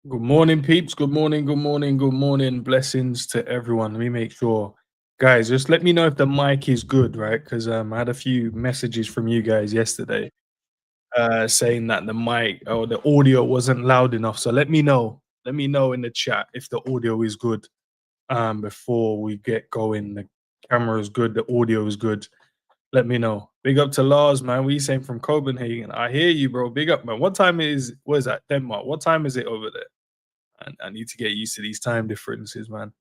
Good morning, peeps. Good morning, good morning, good morning. Blessings to everyone. Let me make sure. Guys, just let me know if the mic is good, right? Because I had a few messages from you guys yesterday saying that the mic or the audio wasn't loud enough. So let me know. Let me know in the chat if the audio is good before we get going. The camera is good, the audio is good. Let me know. Big up to Lars, man. We saying from Copenhagen. I hear you, bro. Big up, man. What is that? Denmark. What time is it over there? And I need to get used to these time differences, man.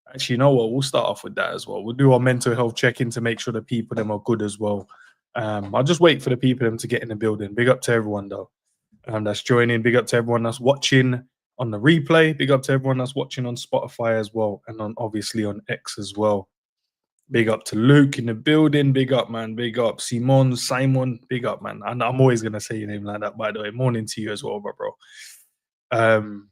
Actually, you know what? We'll start off with that as well. We'll do our mental health check-in to make sure the people them are good as well. I'll just wait for the people them to get in the building. Big up to everyone though. That's joining. Big up to everyone that's watching on the replay. Big up to everyone that's watching on Spotify as well, and on obviously on X as well. Big up to Luke in the building. Big up, man. Big up Simon. Big up, man. And I'm always gonna say your name like that, by the way. Morning to you as well, bro. Um,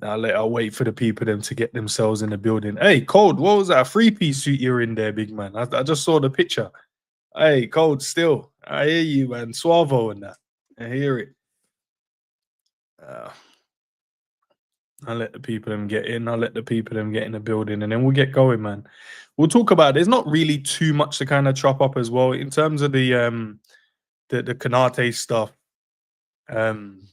I'll wait for the people them to get themselves in the building. Hey, Cold, what was that? A three-piece suit you're in there, big man. I just saw the picture. Hey, Cold, still. I hear you, man. Suavo and that. I hear it. Uh, I'll let the people them get in. I'll let the people them get in the building, and then we'll get going, man. We'll talk about. There's not really too much to kind of chop up as well in terms of the Konate stuff. Um,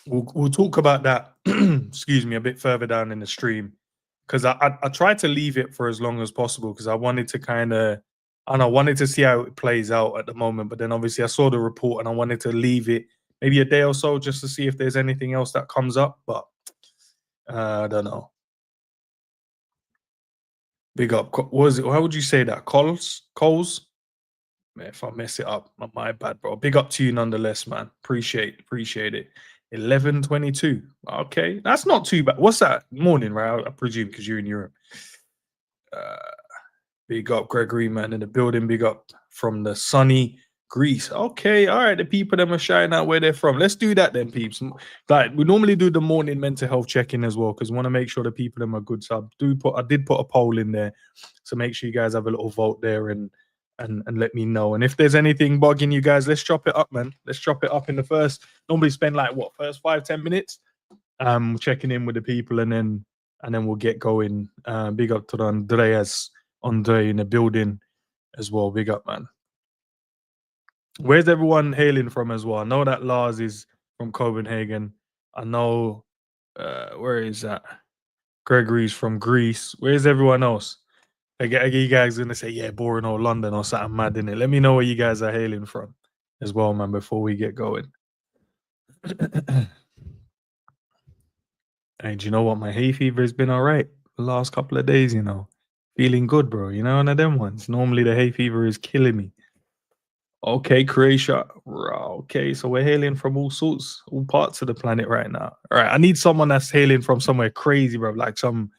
we'll talk about that. Excuse me, a bit further down in the stream because I tried to leave it for as long as possible because I wanted to kind of I wanted to see how it plays out at the moment. But then obviously I saw the report and I wanted to leave it maybe a day or so just to see if there's anything else that comes up. But I don't know. Big up. What was it? How would you say that? Coles. Man, if I mess it up, my bad, bro. Big up to you nonetheless, man. Appreciate it. 11:22. Okay, that's not too bad. What's that morning, right? I presume because you're in Europe. Uh, Big up Gregory, man, in the building. Big up from the sunny Greece. Okay, all right. The people that are shouting out where they're from. Let's do that then, peeps. Like we normally do the morning mental health check-in as well because we want to make sure the people them are good. So I did put a poll in there, so make sure you guys have a little vote there and let me know. And if there's anything bugging you guys, let's chop it up, man. Let's chop it up in the first. Normally spend like what first 5-10 minutes, checking in with the people, and then we'll get going. Big up to Andre in the building as well. Big up, man. Where's everyone hailing from as well? I know that Lars is from Copenhagen. I know where is that? Gregory's from Greece. Where's everyone else? You guys gonna say, yeah, boring or London or something mad in it. Let me know where you guys are hailing from as well, man, before we get going. Hey, do you know what? My hay fever has been all right the last couple of days, Feeling good, bro. One of them ones. Normally the hay fever is killing me. Okay, Croatia. Okay, so we're hailing from all sorts, all parts of the planet right now. All right, I need someone that's hailing from somewhere crazy, bro, like some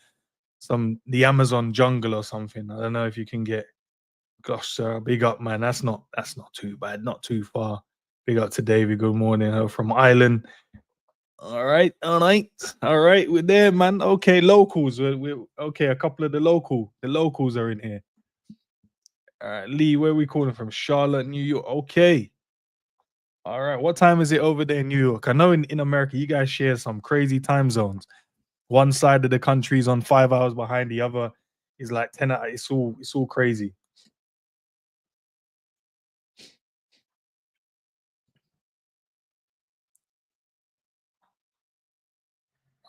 the Amazon jungle or something. I don't know if you can get. Gosh, sir, big up, man. That's not too bad, not too far. Big up to David. Good morning, from Ireland. All right. We're there, man. Okay, locals. We're okay. A couple of the locals are in here. All right, Lee, where are we calling from? Charlotte, New York. Okay. All right. What time is it over there in New York? I know in America, you guys share some crazy time zones. One side of the country is on 5 hours behind the other is like 10 hours. It's all crazy.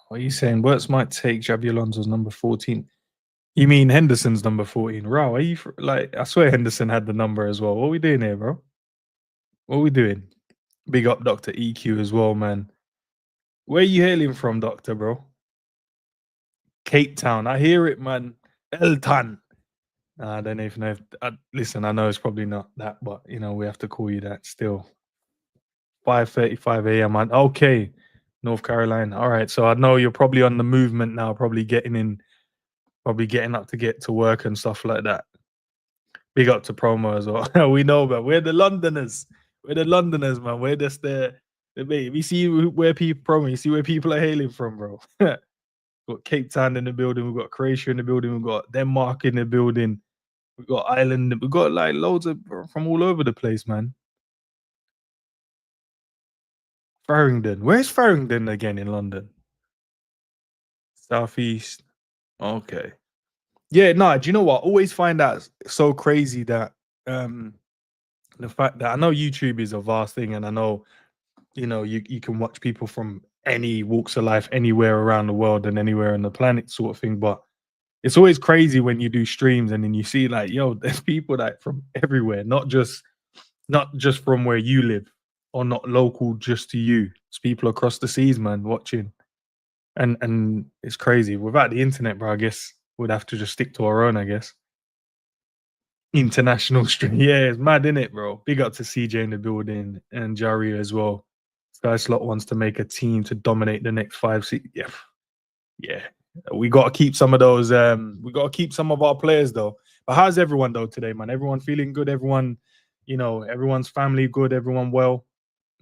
What are you saying? Works might take Jabi Alonso's number 14. You mean Henderson's number 14? Wow, are you like I swear Henderson had the number as well. What are we doing here, bro? What are we doing? Big up Dr. EQ as well, man. Where are you hailing from, Doctor, bro? Cape Town. I hear it, man. Elton. I don't even know if listen, I know it's probably not that, but we have to call you that still. 5:35 a.m. man. Okay. North Carolina. All right. So I know you're probably on the movement now, probably getting up to get to work and stuff like that. Big up to promo as well. We know, but we're the Londoners. We're the Londoners, man. We're just the babe. You see where people promo. You see where people are hailing from, bro. Got Cape Town in the building. We've got Croatia in the building. We've got Denmark in the building. We've got Ireland. We've got like loads of from all over the place, man. Farringdon. Where's Farringdon again in London? Southeast. Okay. Yeah, no, do you know what? I always find that so crazy that um the fact that I know YouTube is a vast thing, and I know, you can watch people from any walks of life anywhere around the world and anywhere on the planet sort of thing. But it's always crazy when you do streams and then you see like, yo, there's people like from everywhere, not just from where you live, or not local just to you. It's people across the seas, man, watching. And it's crazy. Without the internet, bro, I guess we'd have to just stick to our own, I guess. International stream. Yeah, it's mad, innit, bro? Big up to CJ in the building and Jari as well. Sky Slot wants to make a team to dominate the next 5 6. Yeah, yeah. We gotta keep some of those. We gotta keep some of our players though. But how's everyone though today, man? Everyone feeling good? Everyone, everyone's family good, everyone well.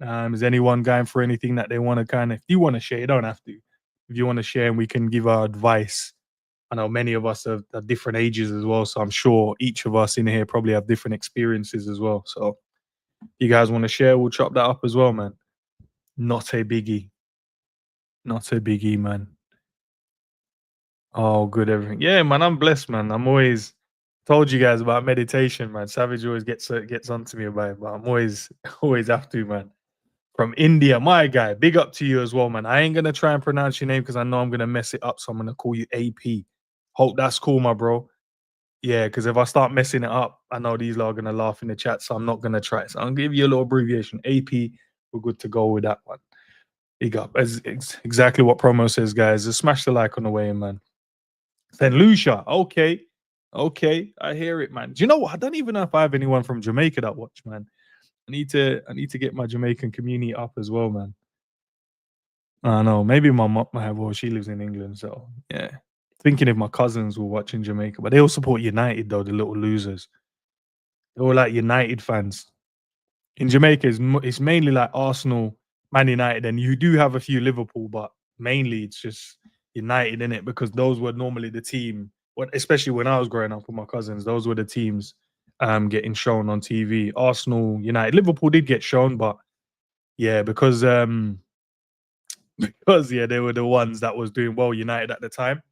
Is anyone going for anything that they want to kind of, if you want to share, you don't have to. If you want to share and we can give our advice. I know many of us are different ages as well. So I'm sure each of us in here probably have different experiences as well. So if you guys want to share, we'll chop that up as well, man. Not a biggie. Not a biggie, man. Oh, good, everything. Yeah, man, I'm blessed, man. I'm always told you guys about meditation, man. Savage always gets onto me about it, but I'm always always have to, man. From India, my guy. Big up to you as well, man. I ain't gonna try and pronounce your name because I know I'm gonna mess it up, so I'm gonna call you AP. Hope that's cool, my bro. Yeah, because if I start messing it up, I know these lot are gonna laugh in the chat, so I'm not gonna try. So I'll give you a little abbreviation. AP. We're good to go with that one. Big up. As exactly what promo says, guys. Just smash the like on the way in, man. St. Lucia. Okay. Okay. I hear it, man. Do you know what? I don't even know if I have anyone from Jamaica that watch, man. I need to get my Jamaican community up as well, man. I know. Maybe my mom might have, well, she lives in England, so yeah. Thinking if my cousins were watching Jamaica, but they all support United though, the little losers. They're all like United fans. In Jamaica, it's mainly like Arsenal, Man United, and you do have a few Liverpool, but mainly it's just United in it because those were normally the team. Especially when I was growing up with my cousins, those were the teams getting shown on TV. Arsenal, United, Liverpool did get shown, but yeah, because because yeah, they were the ones that was doing well. United at the time,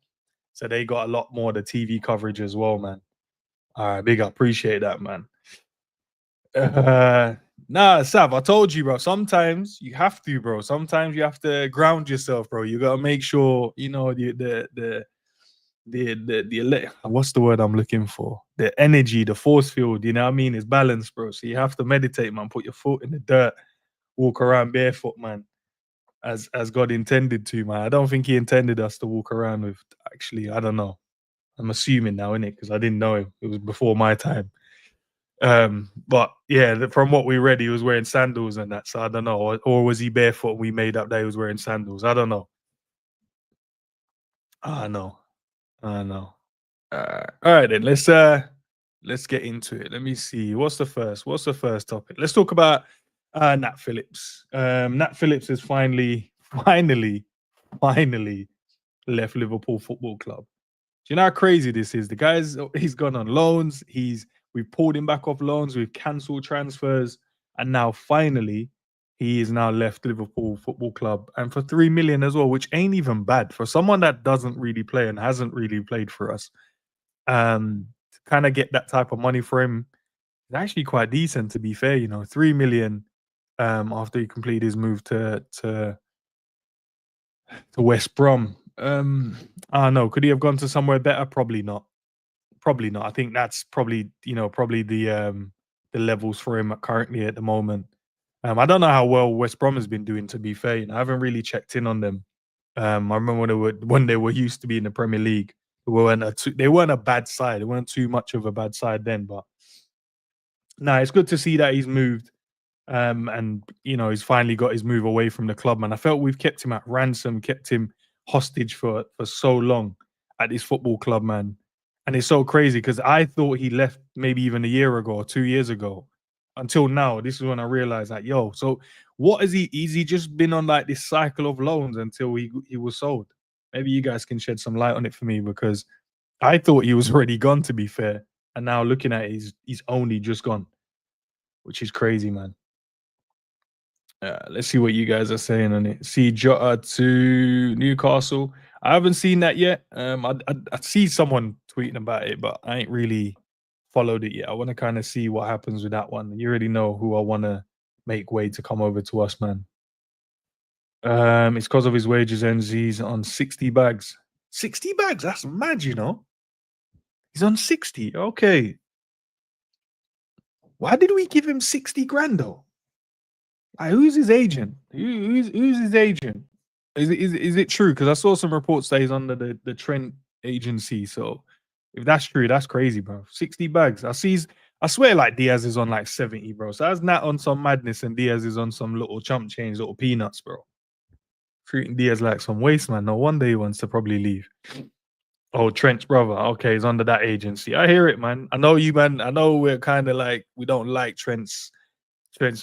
so they got a lot more of the TV coverage as well, man. All right, big up, appreciate that, man. Uh, nah, Sav, I told you, bro. Sometimes you have to, bro. Sometimes you have to ground yourself, bro. You gotta make sure you know what's the word I'm looking for? The energy, the force field. You know what I mean? Is balanced, bro. So you have to meditate, man. Put your foot in the dirt, walk around barefoot, man. As God intended to, man. I don't think He intended us to walk around with. Actually, I don't know. I'm assuming now, innit? Because I didn't know him. It was before my time. But yeah, from what we read, he was wearing sandals and that. So I don't know, or was he barefoot? We made up that he was wearing sandals. I don't know. I know. I know. All right then. Let's get into it. Let me see. What's the first topic? Let's talk about Nat Phillips. Nat Phillips has finally left Liverpool Football Club. Do you know how crazy this is? The guy's he's gone on loans. We've pulled him back off loans. We've cancelled transfers, and now finally he is now left Liverpool Football Club, and for 3 million as well, which ain't even bad for someone that doesn't really play and hasn't really played for us. To kind of get that type of money for him is actually quite decent, to be fair. 3 million after he completed his move to West Brom. I don't know. Could he have gone to somewhere better? Probably not. Probably not. I think that's probably the levels for him currently at the moment. I don't know how well West Brom has been doing. To be fair, I haven't really checked in on them. I remember when they were used to be in the Premier League. They weren't a bad side. They weren't too much of a bad side then. But no, it's good to see that he's moved. And he's finally got his move away from the club. Man, I felt we've kept him at ransom, kept him hostage for so long at this football club, man. And it's so crazy because I thought he left maybe even a year ago or 2 years ago. Until now, this is when I realized that, yo, so what is he? Is he just been on like this cycle of loans until he was sold? Maybe you guys can shed some light on it for me because I thought he was already gone. To be fair, and now looking at it, he's only just gone, which is crazy, man. Let's see what you guys are saying on it. See Jota to Newcastle. I haven't seen that yet. I see someone tweeting about it, but I ain't really followed it yet. I want to kind of see what happens with that one. You already know who I want to make way to come over to us, man. It's because of his wages ends. He's on 60 bags. 60 bags? That's mad, you know. He's on 60. Okay. Why did we give him 60 grand though? Who's his agent? Who's his agent? Is it true? Because I saw some reports that he's under the Trent agency. So if that's true, that's crazy, bro. 60 bags. I swear like Diaz is on like 70, bro. So that's Nat on some madness and Diaz is on some little chump change, little peanuts, bro. Treating Diaz like some waste, man. No wonder he wants to probably leave. Oh, Trent's brother. Okay, he's under that agency. I hear it, man. I know you, man. I know we're kind of like we don't like Trent's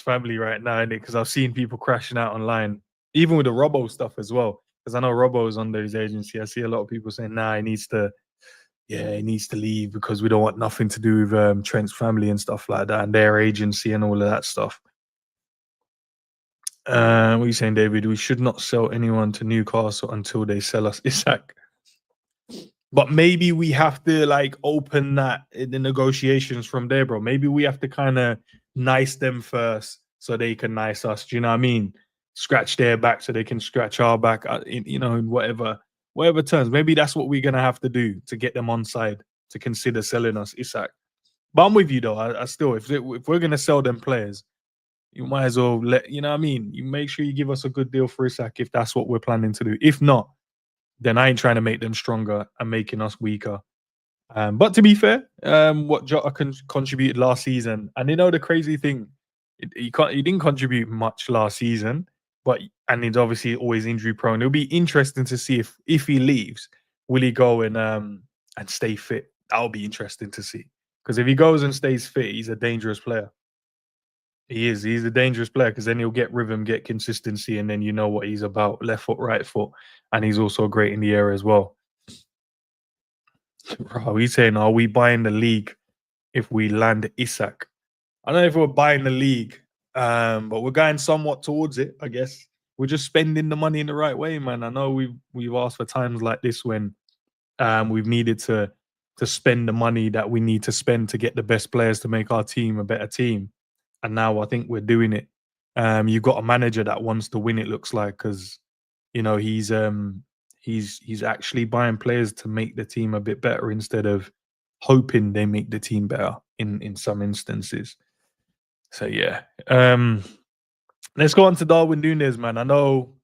family right now, innit? Because I've seen people crashing out online, even with the Robbo stuff as well. Because I know Robbo is under his agency. I see a lot of people saying, "Nah, he needs to leave because we don't want nothing to do with Trent's family and stuff like that, and their agency and all of that stuff." What are you saying, David? We should not sell anyone to Newcastle until they sell us Isak. But maybe we have to like open that in the negotiations from there, bro. Maybe we have to kind of nice them first so they can nice us. Do you know what I mean? Scratch their back so they can scratch our back. In whatever terms. Maybe that's what we're gonna have to do to get them on side to consider selling us Isak. But I'm with you though. I still, if we're gonna sell them players, you might as well you know what I mean. You make sure you give us a good deal for Isak if that's what we're planning to do. If not, then I ain't trying to make them stronger and making us weaker. But to be fair, what Jota contributed last season, and the crazy thing, he didn't contribute much last season, and he's obviously always injury prone. It'll be interesting to see if he leaves, will he go and stay fit? That'll be interesting to see. Because if he goes and stays fit, he's a dangerous player. He is. He's a dangerous player because then he'll get rhythm, get consistency, and then you know what he's about: left foot, right foot, and he's also great in the air as well. Bro, he's saying, are we buying the league if we land Isak? I don't know if we're buying the league, but we're going somewhat towards it, I guess. We're just spending the money in the right way, man. I know we've asked for times like this when we've needed to spend the money that we need to spend to get the best players to make our team a better team. And now I think we're doing it. You've got a manager that wants to win, it looks like, because he's actually buying players to make the team a bit better instead of hoping they make the team better in some instances. So yeah. Let's go on to Darwin Nunez, man. I know,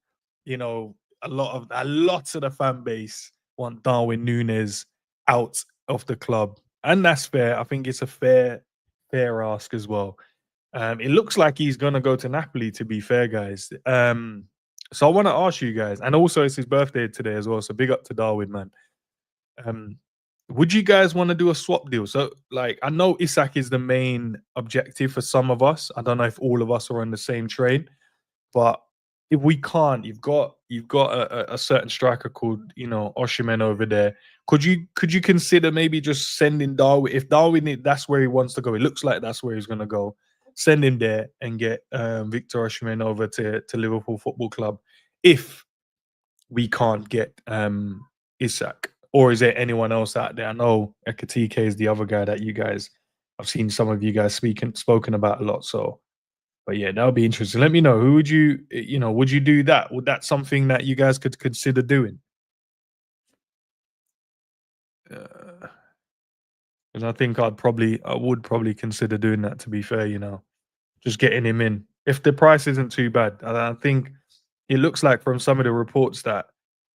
a lot of the fan base want Darwin Nunez out of the club. And that's fair. I think it's a fair ask as well. It looks like he's gonna go to Napoli, to be fair, guys. So I want to ask you guys, and also it's his birthday today as well. So big up to Darwin, man. Would you guys want to do a swap deal? So, like, I know Isak is the main objective for some of us. I don't know if all of us are on the same train, but if we can't, you've got a certain striker called Osimhen over there. Could you consider maybe just sending Darwin? If Darwin, that's where he wants to go. It looks like that's where he's going to go. Send him there and get Victor Osimhen over to Liverpool Football Club. If we can't get Isak. Or is there anyone else out there? I know Ekatike is the other guy that I've seen some of you guys spoken about a lot. So, but yeah, that would be interesting. Let me know. Who would would you do that? Would that something that you guys could consider doing? Because I think I would probably consider doing that, to be fair, just getting him in. If the price isn't too bad, I think it looks like from some of the reports that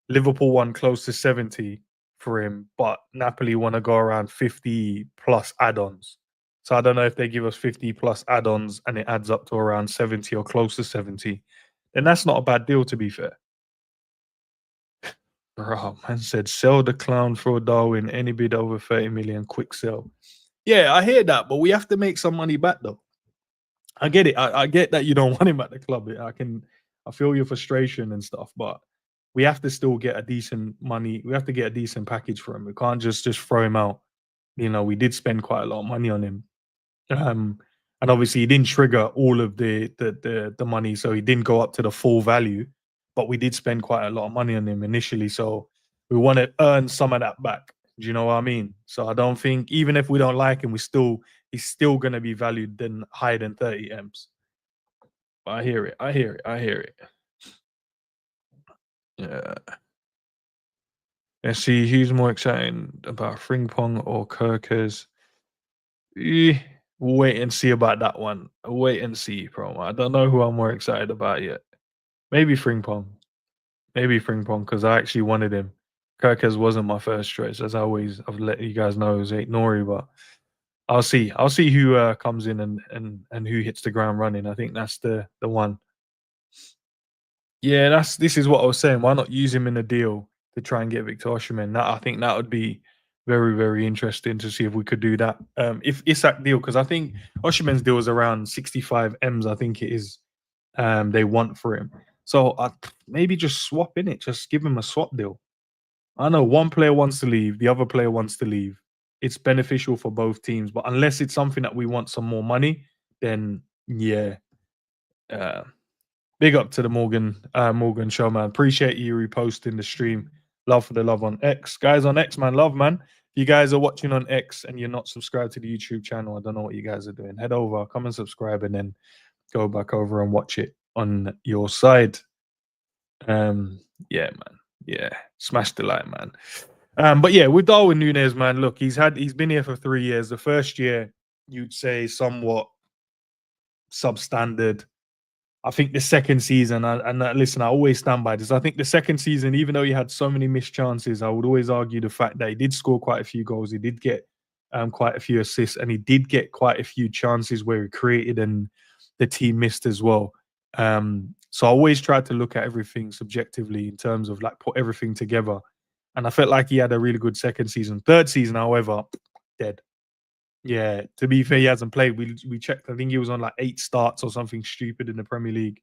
Liverpool won close to 70 for him, but Napoli want to go around 50 plus add-ons. So I don't know if they give us 50 plus add-ons and it adds up to around 70 or close to 70. Then that's not a bad deal, to be fair. Bro, man said, sell the clown for Darwin. Any bid over 30 million, quick sell. Yeah, I hear that, but we have to make some money back, though. I get it. I get that you don't want him at the club. I feel your frustration and stuff, but we have to still get a decent money. We have to get a decent package for him. We can't just throw him out. We did spend quite a lot of money on him. And obviously he didn't trigger all of the money, so he didn't go up to the full value. But we did spend quite a lot of money on him initially. So we want to earn some of that back. Do you know what I mean? So I don't think even if we don't like him, he's still gonna be valued then higher than 30 M's. But I hear it. I hear it. I hear it. Yeah. Let's see who's more exciting about Frimpong or Kerkez. Eh, we'll wait and see about that one. Wait and see, promo. I don't know who I'm more excited about yet. Maybe Frimpong. Maybe Frimpong because I actually wanted him. Kerkez wasn't my first choice, as I've let you guys know, it was Nori, but I'll see. I'll see who comes in and who hits the ground running. I think that's the one. Yeah, this is what I was saying. Why not use him in a deal to try and get Victor Osimhen? That I think that would be very, very interesting to see if we could do that. If Isak deal, because I think Osimhen's deal is around 65 M's, I think it is. They want for him. So maybe just swap in it. Just give him a swap deal. I know one player wants to leave, the other player wants to leave. It's beneficial for both teams, but unless it's something that we want some more money, then yeah. Uh, Big up to the Morgan show, man. Appreciate you reposting the stream. Love for the love on X. Guys on X, man. Love, man. If you guys are watching on X and you're not subscribed to the YouTube channel, I don't know what you guys are doing. Head over, come and subscribe, and then go back over and watch it on your side. Yeah, man. Yeah. Smash the like, man. But yeah, with Darwin Nunez, man, look, he's been here for 3 years. The first year, you'd say somewhat substandard. I think the second season, listen, I always stand by this. I think the second season, even though he had so many missed chances, I would always argue the fact that he did score quite a few goals. He did get quite a few assists, and he did get quite a few chances where he created and the team missed as well. So I always tried to look at everything subjectively in terms of like put everything together. And I felt like he had a really good second season. Third season, however, dead. Yeah, to be fair, he hasn't played. We checked. I think he was on like 8 starts or something stupid in the Premier League.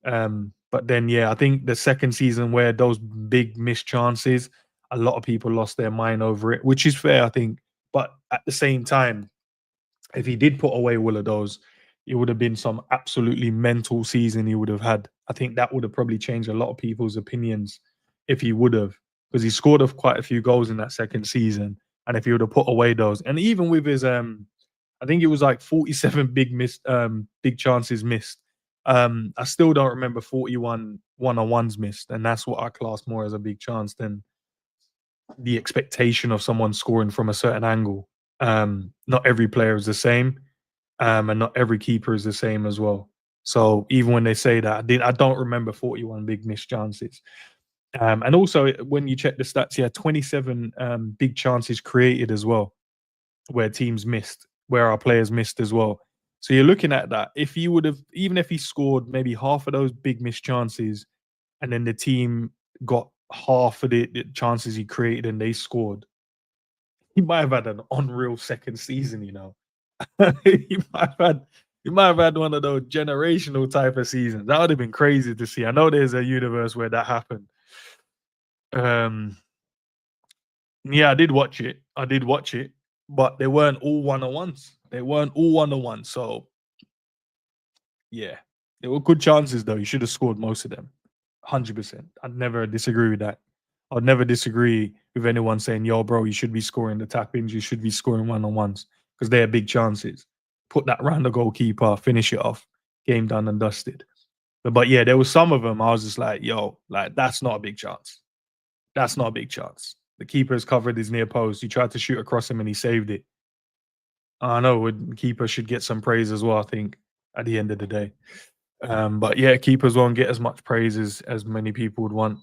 But then, yeah, I think the second season where those big missed chances, a lot of people lost their mind over it, which is fair, I think. But at the same time, if he did put away all of those, it would have been some absolutely mental season he would have had. I think that would have probably changed a lot of people's opinions if he would have, because he scored of quite a few goals in that second season. And if he would have put away those, and even with his I think it was like 47 big chances missed. I still don't remember 41 one-on-ones missed, and that's what I class more as a big chance than the expectation of someone scoring from a certain angle. Not every player is the same, and not every keeper is the same as well. So even when they say that, I don't remember 41 big missed chances. And also, when you check the stats, he had 27 big chances created as well, where teams missed, where our players missed as well. So you're looking at that. If he would have, even if he scored maybe half of those big missed chances, and then the team got half of the chances he created and they scored, he might have had an unreal second season. You know, he might have had one of those generational type of seasons. That would have been crazy to see. I know there's a universe where that happened. Yeah, I did watch it. But they weren't all one-on-ones. So yeah, there were good chances though. You should have scored most of them. 100%. I'd never disagree with that. I'd never disagree with anyone saying, "Yo, bro, you should be scoring the tap-ins. You should be scoring one-on-ones because they're big chances. Put that round the goalkeeper, finish it off. Game done and dusted." But yeah, there was some of them. I was just like, "Yo, like that's not a big chance. That's not a big chance." The keeper's covered his near post. He tried to shoot across him and he saved it. I know the keeper should get some praise as well, I think, at the end of the day. But yeah, keepers won't get as much praise as many people would want.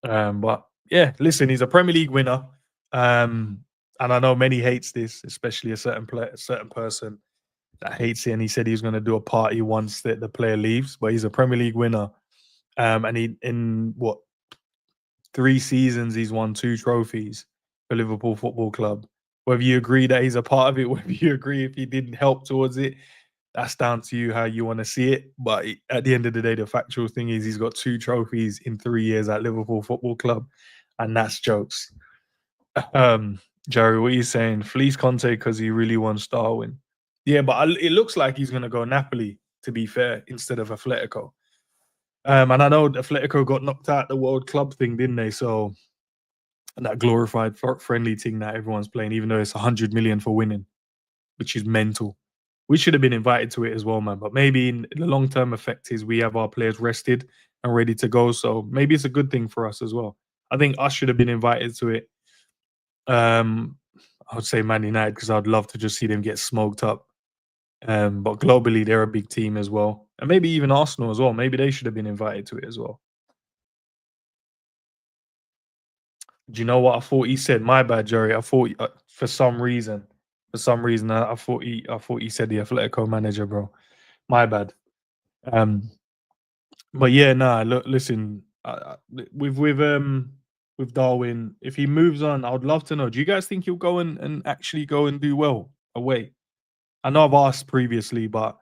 But yeah, listen, he's a Premier League winner. And I know many hates this, especially a certain person that hates it. And he said he was going to do a party once the player leaves, but he's a Premier League winner. And he in what 3 seasons he's won 2 trophies for Liverpool Football Club. Whether you agree that he's a part of it, whether you agree if he didn't help towards it, that's down to you how you want to see it. But at the end of the day, the factual thing is he's got 2 trophies in 3 years at Liverpool Football Club, and that's jokes. Jerry, what are you saying? Fleece Conte because he really wants Darwin. Yeah, but it looks like he's going to go Napoli, to be fair, instead of Atletico. And I know Atletico got knocked out the World Club thing, didn't they? So and that glorified friendly thing that everyone's playing, even though it's 100 million for winning, which is mental. We should have been invited to it as well, man. But maybe in the long term effect is we have our players rested and ready to go. So maybe it's a good thing for us as well. I think us should have been invited to it. Um, I would say Man United because I'd love to just see them get smoked up. But globally, they're a big team as well, and maybe even Arsenal as well. Maybe they should have been invited to it as well. Do you know what I thought he said? My bad, Jerry. I thought for some reason, I thought he said the Atletico manager, bro. My bad. Um, but yeah, nah. Look, listen. With Darwin, if he moves on, I would love to know. Do you guys think he'll go and actually go and do well away? I know I've asked previously, but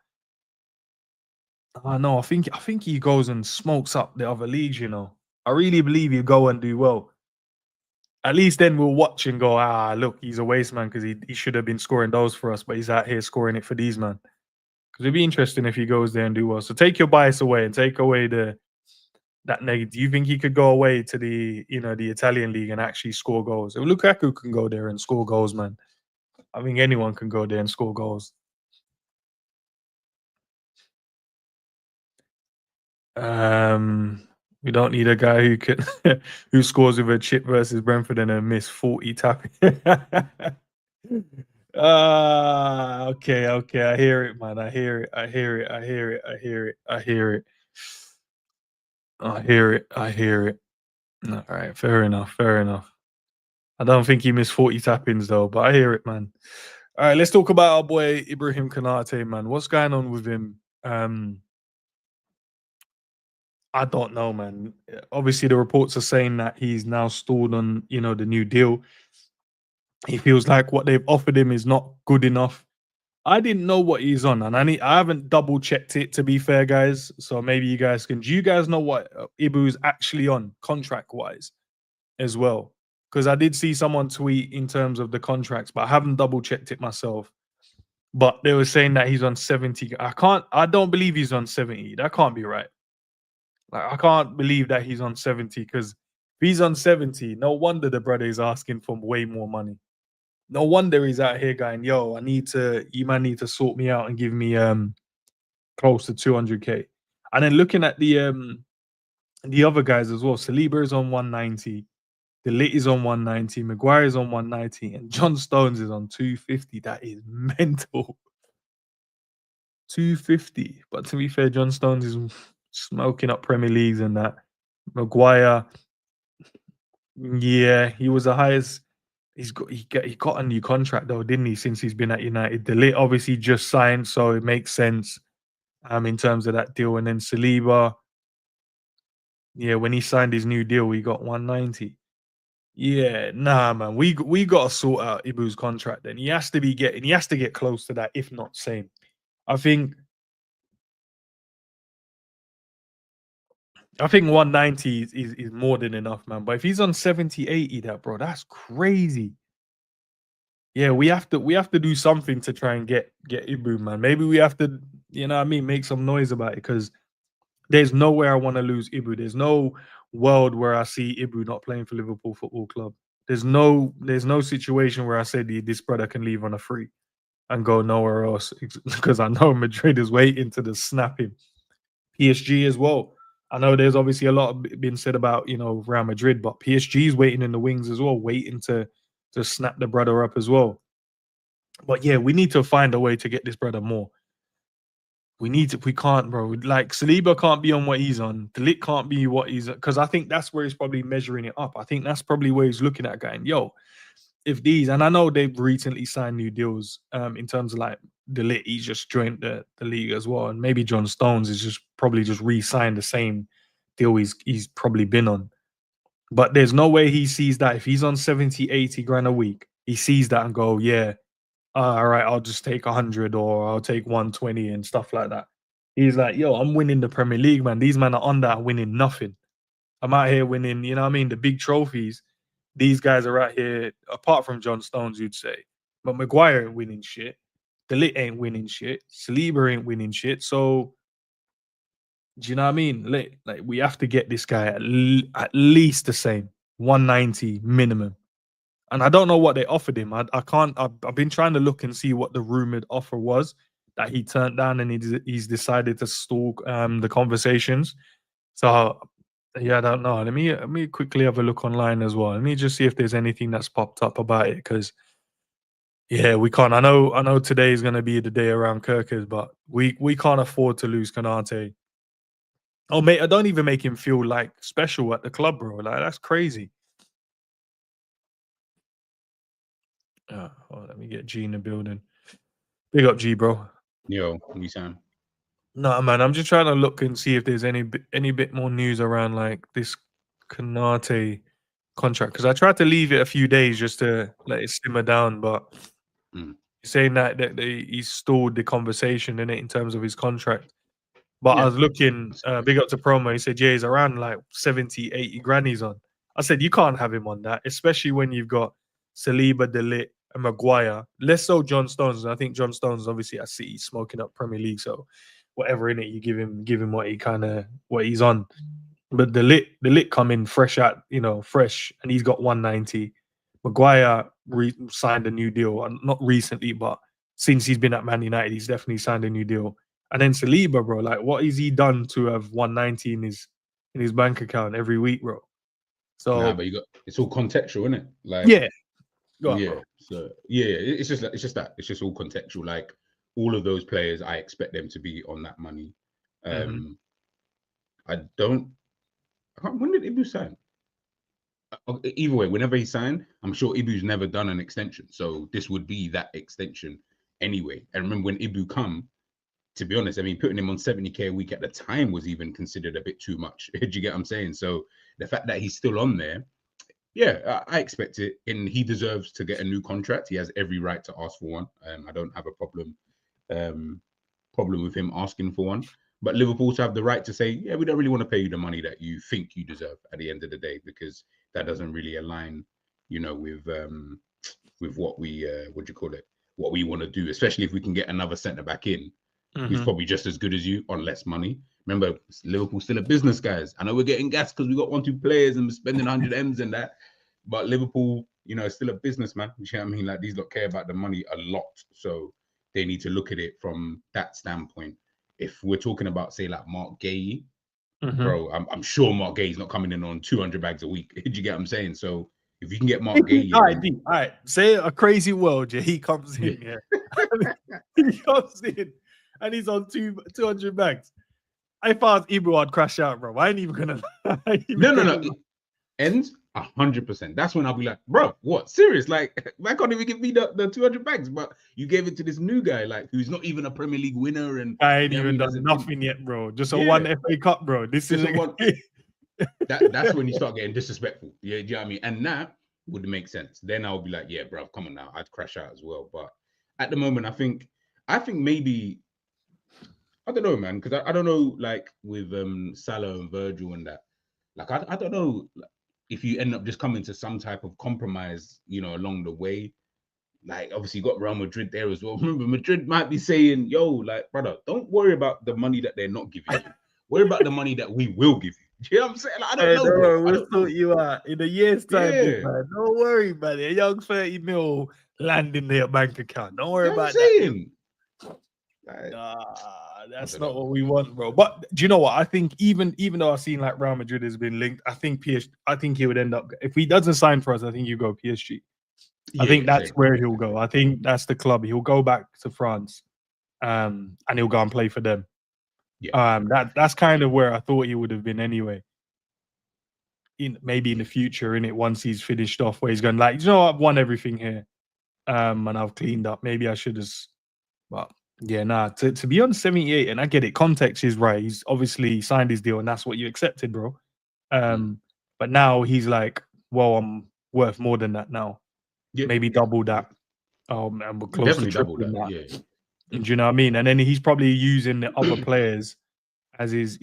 I know I think he goes and smokes up the other leagues. You know, I really believe he'll go and do well. At least then we'll watch and go, look, he's a waste man because he should have been scoring those for us, but he's out here scoring it for these man. Because it'd be interesting if he goes there and do well. So take your bias away and take away that negative. Do you think he could go away to the Italian league and actually score goals? If Lukaku can go there and score goals, man, I think anyone can go there and score goals. We don't need a guy who can who scores with a chip versus Brentford and a miss 40 tapping. Okay, okay. I hear it, man. I hear it. I hear it. I hear it. I hear it. I hear it. I hear it. I hear it. All right, fair enough. Fair enough. I don't think he missed 40 tappings though, but I hear it, man. All right, let's talk about our boy Ibrahim Konate, man. What's going on with him? I don't know, man. Obviously, the reports are saying that he's now stalled on, the new deal. He feels like what they've offered him is not good enough. I didn't know what he's on, and I haven't double checked it to be fair, guys. So maybe you guys can. Do you guys know what Ibu's actually on contract wise as well? Because I did see someone tweet in terms of the contracts, but I haven't double checked it myself. But they were saying that he's on 70. I don't believe he's on 70. That can't be right. Like I can't believe that he's on 70 because if he's on 70, no wonder the brother is asking for way more money. No wonder he's out here going, yo, you man need to sort me out and give me close to 200k. And then looking at the other guys as well, Saliba is on 190, the Lit is on 190, Maguire is on 190, and John Stones is on 250. That is mental. 250. But to be fair, John Stones is smoking up Premier Leagues and that. Maguire, yeah, he was the highest. He got a new contract though, didn't he? Since he's been at United, the Lit obviously just signed, so it makes sense. In terms of that deal, and then Saliba, yeah, when he signed his new deal, he got 190. Yeah, nah, man, we got to sort out Ibu's contract. Then he has to get close to that, if not same. I think I think 190 is more than enough, man. But if he's on 70, 80, that bro, that's crazy. Yeah, we have to do something to try and get Ibu, man. Maybe we have to, what I mean, make some noise about it because there's nowhere I want to lose Ibu. There's no world where I see Ibu not playing for Liverpool Football Club. There's no situation where I said this brother can leave on a free and go nowhere else because I know Madrid is waiting to just snap him. PSG as well. I know there's obviously a lot been said about Real Madrid, but PSG is waiting in the wings as well, waiting to snap the brother up as well. But yeah, we need to find a way to get this brother more. We can't, bro. Like Saliba can't be on what he's on. Delit can't be what he's because I think that's where he's probably measuring it up. I think that's probably where he's looking at going, yo, if these, and I know they've recently signed new deals in terms of like Delit, he's just joined the league as well. And maybe John Stones is just probably just re-signed the same deal he's probably been on. But there's no way he sees that if he's on 70, 80 grand a week, he sees that and go, yeah, all right, I'll just take 100 or I'll take 120 and stuff like that. He's like, yo, I'm winning the Premier League, man. These men are on that winning nothing. I'm out here winning, you know what I mean? The big trophies. These guys are out here, apart from John Stones, you'd say. But Maguire ain't winning shit. The Lit ain't winning shit. Saliba ain't winning shit. So, do you know what I mean? Like we have to get this guy at least the same. 190 minimum. And I don't know what they offered him. I can't. I've been trying to look and see what the rumored offer was that he turned down, and he's decided to stall the conversations. So yeah, I don't know. Let me quickly have a look online as well. Let me just see if there's anything that's popped up about it. Because yeah, we can't. I know today is going to be the day around Kerkez, but we can't afford to lose Konate. Oh mate, I don't even make him feel like special at the club, bro. Like that's crazy. Let me get G in the building. Big up G, bro. Yo, we Sam. No, man, I'm just trying to look and see if there's any bit more news around like this Konate contract, because I tried to leave it a few days just to let it simmer down, but Mm. saying that he stalled the conversation in it in terms of his contract. But I Yeah. was looking, big up to promo. He said, yeah, he's around like 70, 80 grand he's on. I said, you can't have him on that, especially when you've got Saliba, De Ligt, and Maguire. Less so John Stones. And I think John Stones, obviously, I see he's smoking up Premier League. So whatever in it, you give him what he's on. But the lit come in fresh out, fresh, and he's got 190. Maguire signed a new deal, and not recently, but since he's been at Man United, he's definitely signed a new deal. And then Saliba, bro, like what has he done to have 190 in his bank account every week, bro? Nah, So but it's all contextual, isn't it? Like, yeah, go on, yeah. bro. So yeah, it's just all contextual. Like all of those players, I expect them to be on that money. Hmm. I don't. When did Ibu sign? Either way, whenever he signed, I'm sure Ibu's never done an extension, so this would be that extension anyway. And remember when Ibu come, to be honest, I mean, putting him on 70K a week at the time was even considered a bit too much. Do you get what I'm saying? So the fact that he's still on there, yeah, I expect it, and he deserves to get a new contract. He has every right to ask for one. I don't have a um, problem with him asking for one. But Liverpool to have the right to say, yeah, we don't really want to pay you the money that you think you deserve at the end of the day, because that doesn't really align, with what we what do you call it, what we want to do, especially if we can get another centre back in who's Hmm. probably just as good as you on less money. Remember, Liverpool's still a business, guys. I know we're getting gas because we got 1, 2 players and we're spending 100 M's and that, but Liverpool, is still a business, man. You know what I mean? Like these lot care about the money a lot, so they need to look at it from that standpoint. If we're talking about, say, like Mark Gay, Hmm. bro, I'm sure Mark Gay's not coming in on 200 bags a week. Did you get what I'm saying? So if you can get Mark Gay All in right, on, D. All right. Say a crazy world, yeah. He comes yeah, in, yeah. He comes in and he's on 200 bags. If I was Ibro, I'd crash out, bro. I ain't even gonna I ain't even no, gonna ends 100%. That's when I'll be like, bro, what? Serious? Like, I can't even give me the 200 bags, but you gave it to this new guy, like, who's not even a Premier League winner, and I ain't you know what I even mean, done hasn't been, nothing yet, bro. Just a one yeah, FA Cup, bro. This just is a one. That's when you start getting disrespectful. Yeah, do you know what I mean? And that would make sense. Then I'll be like, yeah, bro, come on now. I'd crash out as well. But at the moment, I think maybe I don't know, man, because I don't know, like with Salah and Virgil and that. Like I don't know if you end up just coming to some type of compromise, along the way. Like obviously you got Real Madrid there as well. Remember, Madrid might be saying, "Yo, like brother, don't worry about the money that they're not giving you. Worry about the money that we will give you." Do you know what I'm saying? Like, I don't Hey, know, don't bro. worry, I we'll don't sort know. you out in a year's time, big Yeah, man. Don't worry, man. A young 30 mil land in their bank account. Don't worry you know what I'm about that. saying? Like, Nah, I that's don't not know, what bro. we want, bro. But do you know what? I think even though I've seen like Real Madrid has been linked, I think I think he would end up if he doesn't sign for us. I think you go PSG. I Yeah, think yeah, that's same. where Yeah, he'll go. I think that's the club. He'll go back to France, and he'll go and play for them. yeah, That's definitely. kind of where I thought he would have been anyway. Maybe in the Yeah, future, in it once he's finished off, where he's going like, I've won everything here, and I've cleaned up. Maybe I should have, but yeah, nah. To be on 78, and I get it. Context is right. He's obviously signed his deal, and that's what you accepted, bro. mm. But now he's like, well, I'm worth more than that now. Yeah, Maybe double that. And we're close to definitely double tripling that. that. Yeah, Do you know what I mean? And then he's probably using the other players as his,